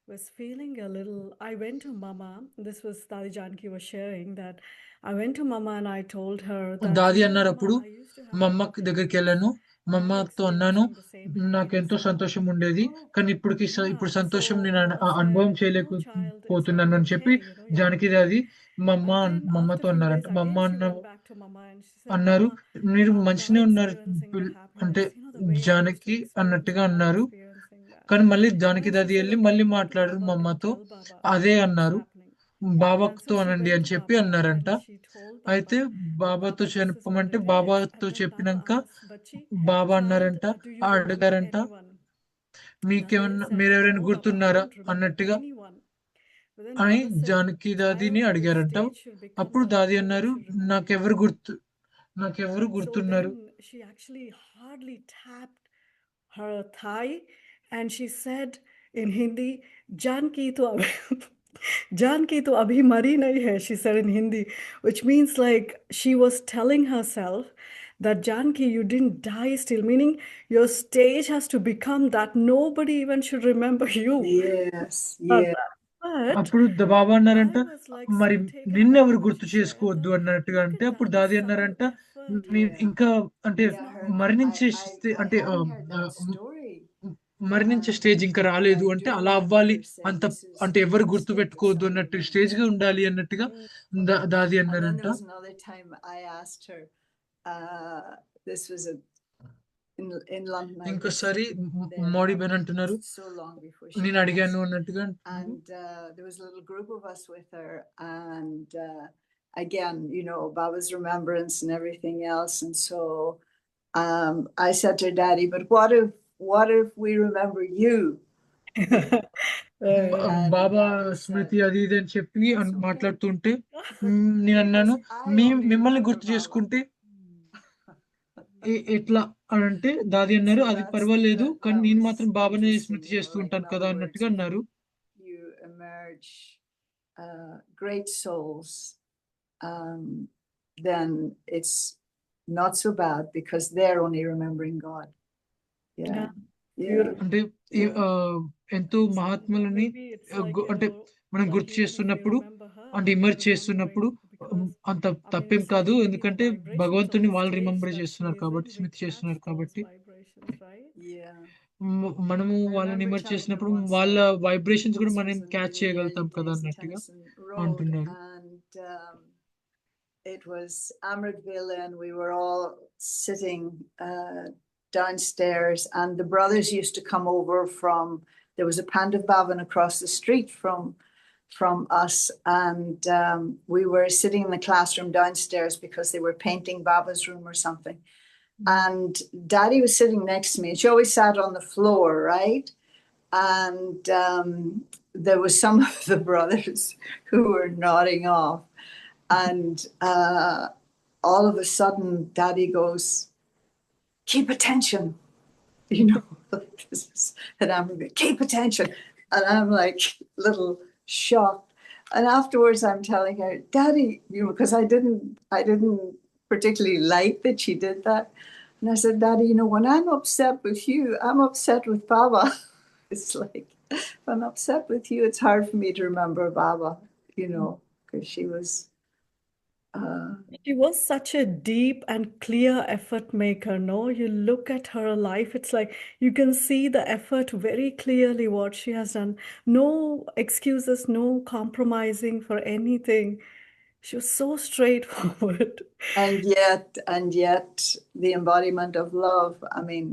[SPEAKER 7] was feeling a little, I went to Mama. This was Dadi Janki was sharing that I went to Mama and I told her that,
[SPEAKER 2] దాది
[SPEAKER 7] you know,
[SPEAKER 2] అన్నారు,
[SPEAKER 7] Mama,
[SPEAKER 2] అప్పుడు
[SPEAKER 7] I used to have
[SPEAKER 2] మా
[SPEAKER 7] a
[SPEAKER 2] అమ్మకి
[SPEAKER 7] problem
[SPEAKER 2] దగ్గరికి వెళ్ళాను, మా
[SPEAKER 7] not
[SPEAKER 2] అమ్మతో అన్నాను,
[SPEAKER 7] experiencing the same
[SPEAKER 2] నాకు
[SPEAKER 7] happiness
[SPEAKER 2] ఎంతో
[SPEAKER 7] that
[SPEAKER 2] సంతోషం
[SPEAKER 7] I
[SPEAKER 2] ఉండేది,
[SPEAKER 7] Oh,
[SPEAKER 2] కానీ ఇప్పుడు
[SPEAKER 7] yeah.
[SPEAKER 2] సంతోషం
[SPEAKER 7] So
[SPEAKER 2] నేను
[SPEAKER 7] Mama
[SPEAKER 2] అనుభవం
[SPEAKER 7] said, no, child, it's
[SPEAKER 2] చేయలేకపోతున్నాను
[SPEAKER 7] all
[SPEAKER 2] అని చెప్పి
[SPEAKER 7] okay, you know, you're
[SPEAKER 2] Janaki
[SPEAKER 7] okay.
[SPEAKER 2] దాది మా
[SPEAKER 7] Then after
[SPEAKER 2] అమ్మతో
[SPEAKER 7] few
[SPEAKER 2] అన్నారంట.
[SPEAKER 7] days
[SPEAKER 2] మా అమ్మ
[SPEAKER 7] again, she
[SPEAKER 2] అన్న
[SPEAKER 7] went back to Mama and she said,
[SPEAKER 2] అన్నారు,
[SPEAKER 7] Mama,
[SPEAKER 2] మీరు
[SPEAKER 7] I'm
[SPEAKER 2] మంచినే
[SPEAKER 7] not
[SPEAKER 2] ఉన్నారు
[SPEAKER 7] experiencing the
[SPEAKER 2] అంటే
[SPEAKER 7] happiness, you know, the way I used to
[SPEAKER 2] Janaki
[SPEAKER 7] experience
[SPEAKER 2] అన్నట్టుగా
[SPEAKER 7] it, I'm
[SPEAKER 2] అన్నారు.
[SPEAKER 7] experiencing that.
[SPEAKER 2] కానీ మళ్ళీ జానకి
[SPEAKER 7] Then she
[SPEAKER 2] దాది
[SPEAKER 7] said,
[SPEAKER 2] వెళ్ళి
[SPEAKER 7] okay,
[SPEAKER 2] మళ్ళీ
[SPEAKER 7] go to
[SPEAKER 2] మాట్లాడారు మా
[SPEAKER 7] Baba and
[SPEAKER 2] అమ్మతో,
[SPEAKER 7] tell Baba
[SPEAKER 2] అదే
[SPEAKER 7] what's
[SPEAKER 2] అన్నారు,
[SPEAKER 7] happening. And
[SPEAKER 2] బాబాతో
[SPEAKER 7] so she
[SPEAKER 2] అనండి
[SPEAKER 7] went
[SPEAKER 2] అని
[SPEAKER 7] to
[SPEAKER 2] చెప్పి
[SPEAKER 7] Baba
[SPEAKER 2] అన్నారంట.
[SPEAKER 7] and she told
[SPEAKER 2] అయితే
[SPEAKER 7] Baba that
[SPEAKER 2] బాబాతో
[SPEAKER 7] Baba, this is what
[SPEAKER 2] చెప్పమంటే
[SPEAKER 7] it is.
[SPEAKER 2] బాబాతో
[SPEAKER 7] And then Baba
[SPEAKER 2] చెప్పినాక
[SPEAKER 7] asked, Bachi,
[SPEAKER 2] బాబా
[SPEAKER 7] child,
[SPEAKER 2] అన్నారంట,
[SPEAKER 7] do you remember
[SPEAKER 2] అడిగారంట,
[SPEAKER 7] anyone? Daddy
[SPEAKER 2] మీకేమన్నా
[SPEAKER 7] said,
[SPEAKER 2] మీరెవరైనా
[SPEAKER 7] no, Baba, I
[SPEAKER 2] గుర్తున్నారా
[SPEAKER 7] don't remember
[SPEAKER 2] అన్నట్టుగా
[SPEAKER 7] anyone. But then
[SPEAKER 2] అని
[SPEAKER 7] Baba said,
[SPEAKER 2] Janaki దాదిని
[SPEAKER 7] child, the
[SPEAKER 2] అడిగారంట.
[SPEAKER 7] stage should become
[SPEAKER 2] అప్పుడు
[SPEAKER 7] that
[SPEAKER 2] దాది
[SPEAKER 7] nobody
[SPEAKER 2] అన్నారు,
[SPEAKER 7] should remember you.
[SPEAKER 2] నాకెవరు
[SPEAKER 7] So
[SPEAKER 2] గుర్తున్నారు.
[SPEAKER 7] then she actually hardly tapped her thigh and she said in Hindi, Janki to Janki to abhi mari nahi hai, she said in Hindi, which means like she was telling herself that Janki, you didn't die still, meaning your stage has to become that nobody even should remember you.
[SPEAKER 6] Yes, yeah.
[SPEAKER 7] But
[SPEAKER 2] అప్పుడు బాబా అన్నారంట,
[SPEAKER 7] I was like
[SPEAKER 2] మరి
[SPEAKER 7] so taken
[SPEAKER 2] నిన్నెవరు
[SPEAKER 7] aback that
[SPEAKER 2] గుర్తు
[SPEAKER 7] she said,
[SPEAKER 2] చేసుకోవద్దు అన్నట్టుగా
[SPEAKER 7] look
[SPEAKER 2] అంటే,
[SPEAKER 7] at
[SPEAKER 2] అప్పుడు
[SPEAKER 7] that,
[SPEAKER 2] దాది
[SPEAKER 7] subtle
[SPEAKER 2] అన్నారంట,
[SPEAKER 7] effort.
[SPEAKER 6] Yeah.
[SPEAKER 2] ఇంకా అంటే
[SPEAKER 6] Yeah,
[SPEAKER 2] మరణించే
[SPEAKER 6] I
[SPEAKER 2] అంటే
[SPEAKER 6] hadn't heard that story.
[SPEAKER 2] మరణించే స్టేజ్ ఇంకా రాలేదు,
[SPEAKER 6] But I
[SPEAKER 2] అంటే
[SPEAKER 6] do
[SPEAKER 2] అలా
[SPEAKER 6] remember
[SPEAKER 2] అవ్వాలి,
[SPEAKER 6] her saying
[SPEAKER 2] అంత
[SPEAKER 6] this is
[SPEAKER 2] అంటే ఎవరు
[SPEAKER 6] your
[SPEAKER 2] గుర్తు
[SPEAKER 6] state of
[SPEAKER 2] పెట్టుకోవద్దు అన్నట్టు
[SPEAKER 6] surrender.
[SPEAKER 2] స్టేజ్ గా ఉండాలి అన్నట్టుగా దాది
[SPEAKER 6] And then
[SPEAKER 2] అన్నారంట.
[SPEAKER 6] there was another time I asked her, this was in London. I
[SPEAKER 2] ఇంకోసారి
[SPEAKER 6] visited there
[SPEAKER 2] Modi
[SPEAKER 6] not
[SPEAKER 2] Ben అంటున్నారు,
[SPEAKER 6] so long before she
[SPEAKER 2] నేను అడిగాను
[SPEAKER 6] passed.
[SPEAKER 2] అన్నట్టుగా అంటున్నారు.
[SPEAKER 6] And there was a little group of us with her, and again, you know, Baba's remembrance and everything else. And so I said to her, Daddy, but what if we remember you? And
[SPEAKER 2] Baba
[SPEAKER 6] Daddy said,
[SPEAKER 2] స్మృతి అది ఇది అని చెప్పి
[SPEAKER 6] "That's okay."
[SPEAKER 2] మాట్లాడుతుంటే నేను అన్నాను,
[SPEAKER 6] Because I only
[SPEAKER 2] మిమ్మల్ని
[SPEAKER 6] remember
[SPEAKER 2] గుర్తు
[SPEAKER 6] Baba.
[SPEAKER 2] చేసుకుంటే ఎట్లా అని అంటే దాది అన్నారు,
[SPEAKER 6] So
[SPEAKER 2] అది పర్వాలేదు కానీ
[SPEAKER 6] that
[SPEAKER 2] నేను
[SPEAKER 6] was
[SPEAKER 2] మాత్రం బాబాని
[SPEAKER 6] interesting,
[SPEAKER 2] స్మృతి
[SPEAKER 6] you know,
[SPEAKER 2] చేస్తూ
[SPEAKER 6] like
[SPEAKER 2] ఉంటాను
[SPEAKER 6] in
[SPEAKER 2] కదా
[SPEAKER 6] other
[SPEAKER 2] అన్నట్టుగా
[SPEAKER 6] words,
[SPEAKER 2] అన్నారు.
[SPEAKER 6] you emerge great souls, then it's not so bad because they're only remembering God. Yeah.
[SPEAKER 7] Yeah.
[SPEAKER 6] Yeah.
[SPEAKER 2] అంటే ఎంతో మహాత్ములని
[SPEAKER 7] Maybe it's like, you
[SPEAKER 2] అంటే
[SPEAKER 7] know,
[SPEAKER 2] మనం
[SPEAKER 7] like
[SPEAKER 2] గుర్తు
[SPEAKER 7] even if we
[SPEAKER 2] చేస్తున్నప్పుడు
[SPEAKER 7] remember her,
[SPEAKER 2] అంటే
[SPEAKER 7] we're
[SPEAKER 2] ఇమర్జ్ చేస్తున్నప్పుడు
[SPEAKER 7] remembering because
[SPEAKER 2] అంత
[SPEAKER 7] I mean,
[SPEAKER 2] తప్పేం
[SPEAKER 7] it's
[SPEAKER 2] కాదు,
[SPEAKER 7] like maybe the
[SPEAKER 2] ఎందుకంటే
[SPEAKER 7] vibrations of
[SPEAKER 2] భగవంతుని
[SPEAKER 7] the
[SPEAKER 2] వాళ్ళు
[SPEAKER 7] stage
[SPEAKER 2] రిమెంబర్
[SPEAKER 7] that she
[SPEAKER 2] చేస్తున్నారు
[SPEAKER 7] is in,
[SPEAKER 2] కాబట్టి
[SPEAKER 7] we
[SPEAKER 2] స్మృతి చేస్తున్నారు
[SPEAKER 7] catch those
[SPEAKER 2] కాబట్టి
[SPEAKER 7] vibrations, right?
[SPEAKER 6] Yeah.
[SPEAKER 2] మనము
[SPEAKER 6] I
[SPEAKER 2] వాళ్ళని
[SPEAKER 6] remember
[SPEAKER 2] ఇమర్జ్
[SPEAKER 6] telling her
[SPEAKER 2] చేసినప్పుడు
[SPEAKER 6] once
[SPEAKER 2] వాళ్ళ
[SPEAKER 6] that
[SPEAKER 2] వైబ్రేషన్స్ కూడా
[SPEAKER 6] this
[SPEAKER 2] మనం
[SPEAKER 6] was in
[SPEAKER 2] క్యాచ్
[SPEAKER 6] the
[SPEAKER 2] చేయగలుగుతాం
[SPEAKER 6] early
[SPEAKER 2] కదా
[SPEAKER 6] days of
[SPEAKER 2] అన్నట్టుగా
[SPEAKER 6] Tennyson Road,
[SPEAKER 2] అంటున్నారు.
[SPEAKER 6] and it was Amritville, and we were all sitting downstairs, and the brothers used to come over from, there was a Pandav Bhavan across the street from us, and we were sitting in the classroom downstairs because they were painting Baba's room or something. And Daddy was sitting next to me, and she always sat on the floor, right? And there was some of the brothers who were nodding off, and all of a sudden Daddy goes, "Keep attention," you know, like this is, and I'm like, "Keep attention," and I'm like little shocked. And afterwards I'm telling her, Daddy, you know, because I didn't particularly like that she did that. And I said, Daddy, you know, when I'm upset with you, I'm upset with Baba. It's like, if I'm upset with you, it's hard for me to remember Baba, you know, because she was
[SPEAKER 7] She was such a deep and clear effort maker, no? You look at her life, it's like you can see the effort very clearly what she has done. No excuses, no compromising for anything. She was so straightforward.
[SPEAKER 6] and yet the embodiment of love. I mean,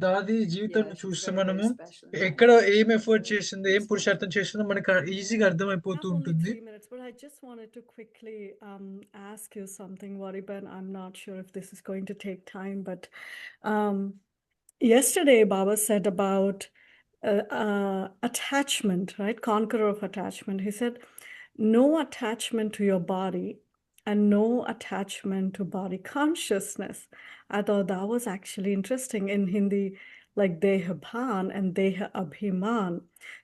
[SPEAKER 2] దాది
[SPEAKER 6] yeah,
[SPEAKER 2] జీవితాన్ని
[SPEAKER 6] she's
[SPEAKER 2] చూస్తే
[SPEAKER 6] very, very
[SPEAKER 2] మనము
[SPEAKER 6] special in my
[SPEAKER 2] ఎక్కడ
[SPEAKER 6] life.
[SPEAKER 2] ఏం effort
[SPEAKER 6] Very,
[SPEAKER 2] చేసిందో
[SPEAKER 6] very
[SPEAKER 2] ఏం పురుషార్థం
[SPEAKER 6] special.
[SPEAKER 2] చేసిందో మనకు ఈజీగా
[SPEAKER 7] I
[SPEAKER 2] అర్థమైపోతూ
[SPEAKER 7] have only
[SPEAKER 2] ఉంటుంది.
[SPEAKER 7] 3 minutes, but I just wanted to quickly ask you something, Wariban. I'm not sure if this is going to take time, but yesterday Baba said about attachment, right? Conqueror of attachment. He said, no attachment to your body and no attachment to body consciousness. I thought that was actually interesting. In Hindi, like Deha Bhan and Deha Abhiman.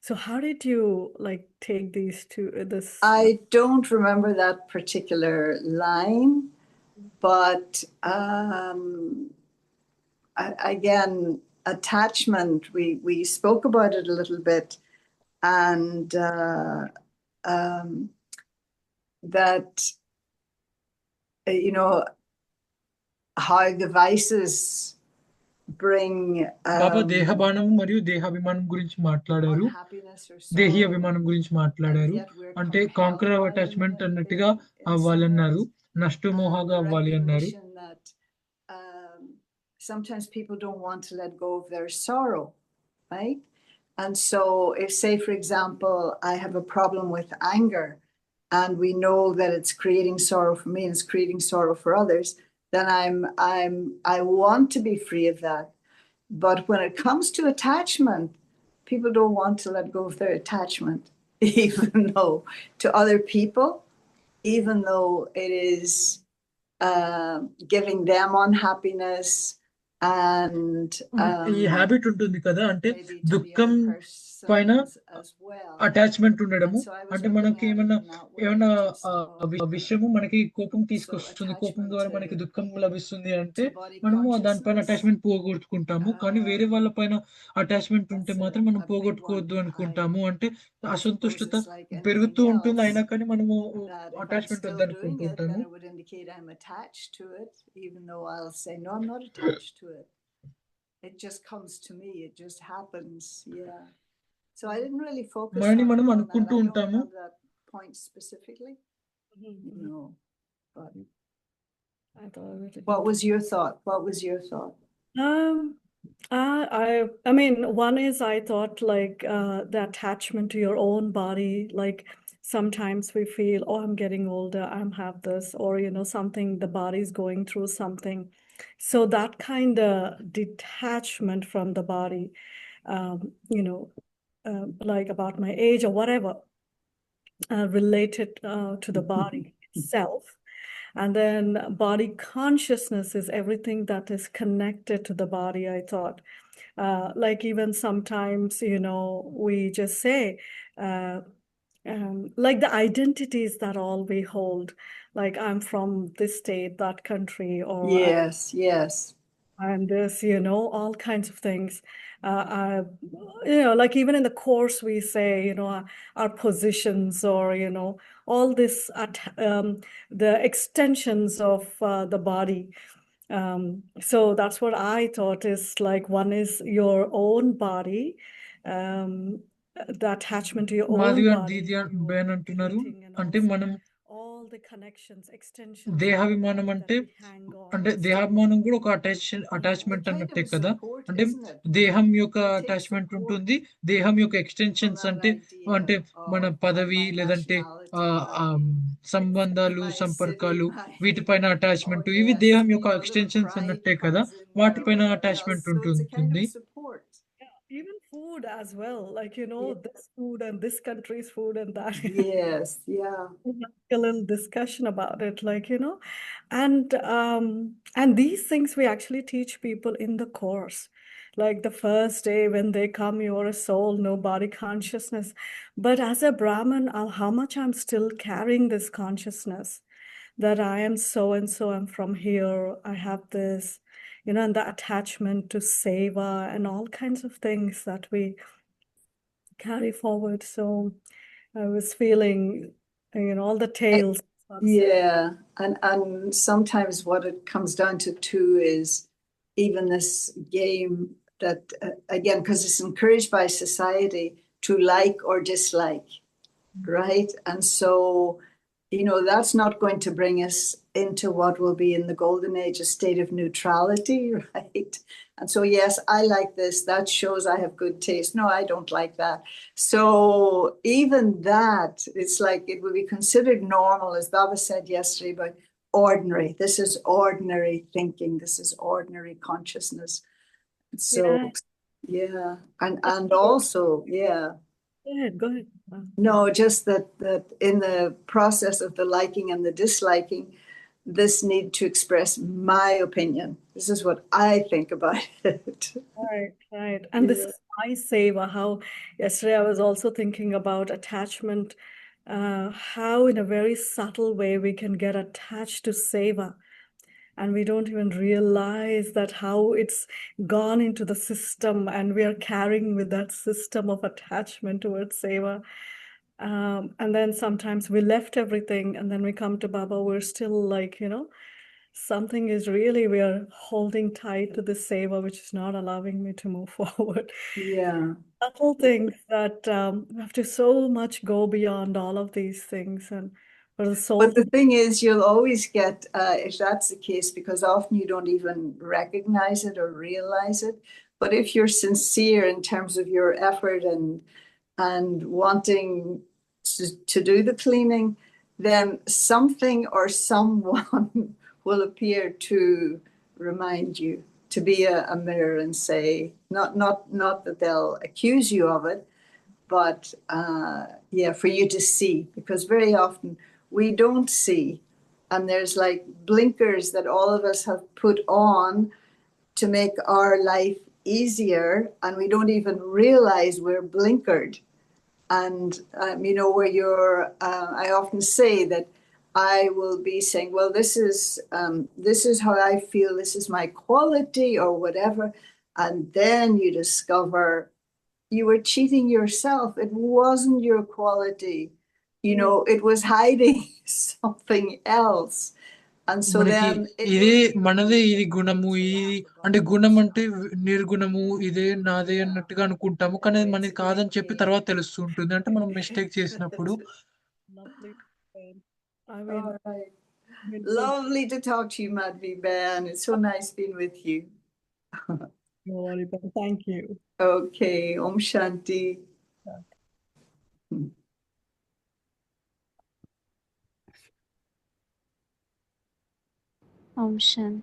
[SPEAKER 7] So how did you like take these two?
[SPEAKER 6] I don't remember that particular line, but again, attachment, we spoke about it a little bit, and that you know how the vices bring
[SPEAKER 2] బాబా దేహబాణం మరియు దేహాభిమానం గురించి మాట్లాడారు,
[SPEAKER 6] unhappiness or
[SPEAKER 2] దేహి
[SPEAKER 6] sorrow,
[SPEAKER 2] అభిమానం గురించి
[SPEAKER 6] and
[SPEAKER 2] మాట్లాడారు.
[SPEAKER 6] yet we're
[SPEAKER 2] అంటే
[SPEAKER 6] compelled
[SPEAKER 2] conquer of
[SPEAKER 6] by them
[SPEAKER 2] attachment
[SPEAKER 6] in
[SPEAKER 2] అన్నట్టుగా
[SPEAKER 6] in some
[SPEAKER 2] అవ్వాలన్నారు,
[SPEAKER 6] ways.
[SPEAKER 2] నష్టమోహగా
[SPEAKER 6] The
[SPEAKER 2] అవ్వాలి అన్నారు.
[SPEAKER 6] recognition that sometimes people don't want to let go of their sorrow, right? And so if, say, for example, I have a problem with anger and we know that it's creating sorrow for me and it's creating sorrow for others, then I want to be free of that. But when it comes to attachment, people don't want to let go of their attachment, even though to other people, even though it is giving them unhappiness and
[SPEAKER 2] ఈ habit ఉంటుంది కదా, అంటే
[SPEAKER 6] maybe to the
[SPEAKER 2] దుఃఖం
[SPEAKER 6] other
[SPEAKER 2] పైన
[SPEAKER 6] persons as well.
[SPEAKER 2] Attachment ఉండడము.
[SPEAKER 6] And so I was
[SPEAKER 2] అంటే
[SPEAKER 6] looking
[SPEAKER 2] మనకి
[SPEAKER 6] at it
[SPEAKER 2] ఏమన్నా
[SPEAKER 6] in that way,
[SPEAKER 2] ఏమన్నా
[SPEAKER 6] just of
[SPEAKER 2] విషయము మనకి కోపం
[SPEAKER 6] so
[SPEAKER 2] తీసుకొస్తుంది, కోపం
[SPEAKER 6] attachment
[SPEAKER 2] ద్వారా మనకి
[SPEAKER 6] to
[SPEAKER 2] దుఃఖం లభిస్తుంది అంటే
[SPEAKER 6] body
[SPEAKER 2] మనము దానిపైన
[SPEAKER 6] consciousness.
[SPEAKER 2] అటాచ్మెంట్ పోగొట్టుకుంటాము. కానీ వేరే వాళ్ళ పైన అటాచ్మెంట్ ఉంటే
[SPEAKER 6] That's
[SPEAKER 2] మాత్రం మనం
[SPEAKER 6] a big
[SPEAKER 2] పోగొట్టుకోవద్దు
[SPEAKER 6] one.
[SPEAKER 2] అనుకుంటాము. అంటే
[SPEAKER 6] I suppose
[SPEAKER 2] అసంతుష్టత
[SPEAKER 6] it's like
[SPEAKER 2] పెరుగుతూ
[SPEAKER 6] anything
[SPEAKER 2] ఉంటుంది, అయినా
[SPEAKER 6] else,
[SPEAKER 2] కానీ మనము
[SPEAKER 6] that if I'm
[SPEAKER 2] attachment
[SPEAKER 6] still doing it,
[SPEAKER 2] వద్దనుకుంటుంటాము.
[SPEAKER 6] then it would indicate I'm attached to it, even though I'll say, no, I'm not attached to it. It just comes to me. It just happens. Yeah. So I didn't really focus
[SPEAKER 2] మనని
[SPEAKER 6] on
[SPEAKER 2] మనం
[SPEAKER 6] that. I
[SPEAKER 2] అనుకుంటూ
[SPEAKER 6] don't
[SPEAKER 2] ఉంటాము.
[SPEAKER 6] have that point specifically. No. But
[SPEAKER 7] I thought it
[SPEAKER 6] what was your thought? What was your thought?
[SPEAKER 7] I mean, one is I thought like the attachment to your own body. Like sometimes we feel, oh, I'm getting older, I'm have this, or something, the body's going through something. So that kind of detachment from the body, um, you know, like about my age or whatever, related to the body itself. And then body consciousness is everything that is connected to the body, I thought. Like even sometimes, we just say, like the identities that all we hold, like I'm from this state, that country, or
[SPEAKER 6] Yes, yes.
[SPEAKER 7] I'm this, all kinds of things. Like even in the course we say, our positions, or, all this, the extensions of the body. So that's what I thought is like, one is your own body, the attachment to your own
[SPEAKER 2] Madhavi గారు
[SPEAKER 7] body,
[SPEAKER 2] Didi
[SPEAKER 7] your
[SPEAKER 2] ben అంటున్నారు.
[SPEAKER 7] breathing, and
[SPEAKER 2] అంటే
[SPEAKER 7] also
[SPEAKER 2] మనం
[SPEAKER 7] all the connections, extensions of the
[SPEAKER 2] దేహాభిమానం
[SPEAKER 7] body
[SPEAKER 2] అంటే
[SPEAKER 7] that we hang on
[SPEAKER 2] అంటే
[SPEAKER 7] and stay.
[SPEAKER 2] దేహాభిమానం కూడా ఒక
[SPEAKER 6] The
[SPEAKER 2] అటాచ్మెంట్
[SPEAKER 6] kind
[SPEAKER 2] అన్నట్టే
[SPEAKER 6] of a
[SPEAKER 2] కదా.
[SPEAKER 6] support,
[SPEAKER 2] అంటే
[SPEAKER 6] isn't it?
[SPEAKER 2] దేహం యొక్క
[SPEAKER 6] We take
[SPEAKER 2] అటాచ్మెంట్
[SPEAKER 6] support
[SPEAKER 2] ఉంటుంది, దేహం యొక్క
[SPEAKER 6] from
[SPEAKER 2] ఎక్స్టెన్షన్స్
[SPEAKER 6] that
[SPEAKER 2] అంటే అంటే
[SPEAKER 6] idea
[SPEAKER 2] మన
[SPEAKER 6] of
[SPEAKER 2] పదవి
[SPEAKER 6] my
[SPEAKER 2] లేదంటే
[SPEAKER 6] nationality,
[SPEAKER 2] సంబంధాలు,
[SPEAKER 6] my
[SPEAKER 2] సంపర్కాలు,
[SPEAKER 6] city, my
[SPEAKER 2] వీటిపైన అటాచ్మెంట్,
[SPEAKER 6] oh
[SPEAKER 2] ఇవి
[SPEAKER 6] yes,
[SPEAKER 2] దేహం యొక్క
[SPEAKER 6] a little
[SPEAKER 2] ఎక్స్టెన్షన్స్
[SPEAKER 6] pride
[SPEAKER 2] అన్నట్టే కదా,
[SPEAKER 6] comes in there or
[SPEAKER 2] వాటిపైన
[SPEAKER 6] whatever else.
[SPEAKER 2] Attachment
[SPEAKER 6] So it's a kind
[SPEAKER 2] ఉంటుంది.
[SPEAKER 6] of support.
[SPEAKER 7] Yeah, even food as well. Like,
[SPEAKER 6] Yeah.
[SPEAKER 7] this food and this country's food and that.
[SPEAKER 6] Yes, yeah.
[SPEAKER 7] We had a little discussion about it, like, and these things we actually teach people in the course. Like the first day when they come, you're a soul, no body consciousness. But as a Brahmin, how much I'm still carrying this consciousness that I am so and so, I'm from here, I have this, and the attachment to seva and all kinds of things that we carry forward. So I was feeling, all the tales.
[SPEAKER 6] Yeah, and sometimes what it comes down to too is even this game that again, because it's encouraged by society to like or dislike, right? And so, that's not going to bring us into what will be in the golden age, a state of neutrality, right? And so, yes, I like this. That shows I have good taste. No, I don't like that. So even that, it's like it would be considered normal, as Baba said yesterday, but ordinary. This is ordinary thinking. This is ordinary consciousness. So, yeah. And also, yeah.
[SPEAKER 7] Go ahead.
[SPEAKER 6] No, just that in the process of the liking and the disliking, this need to express my opinion. This is what I think about it.
[SPEAKER 7] Right. And this is my seva. How yesterday I was also thinking about attachment, how in a very subtle way we can get attached to seva. And we don't even realize that how it's gone into the system, and we are carrying with that system of attachment towards seva. And then sometimes we left everything, and then we come to Baba, we're still like, something is really, we are holding tight to the seva, which is not allowing me to move forward.
[SPEAKER 6] Yeah.
[SPEAKER 7] Subtle things that we have to so much go beyond all of these things. And for the soul.
[SPEAKER 6] But the thing is, you'll always get, if that's the case, because often you don't even recognize it or realize it. But if you're sincere in terms of your effort and wanting to do the cleaning, then something or someone will appear to remind you, to be a mirror and say, not that they'll accuse you of it, but for you to see, because very often we don't see, and there's like blinkers that all of us have put on to make our life easier, and we don't even realize we're blinkered. And where you're I often say that I will be saying, well, this is how I feel, this is my quality or whatever, and then you discover you were cheating yourself. It wasn't your quality. It was hiding something else. And so
[SPEAKER 2] మనకి
[SPEAKER 6] then
[SPEAKER 2] ఇదే మనదే, ఇది గుణము, ఇది అంటే గుణం అంటే నిర్గుణము, ఇదే నాదే అన్నట్టుగా అనుకుంటాము. కానీ అది మనది కాదని చెప్పి తర్వాత తెలుస్తూ ఉంటుంది, అంటే మనం మిస్టేక్ చేసినప్పుడు.
[SPEAKER 6] All right. Lovely to talk to you, Madhvi Ben. It's so nice being with you.
[SPEAKER 7] No worry, but thank you.
[SPEAKER 6] Okay, Om Shanti.
[SPEAKER 1] Om Shanti.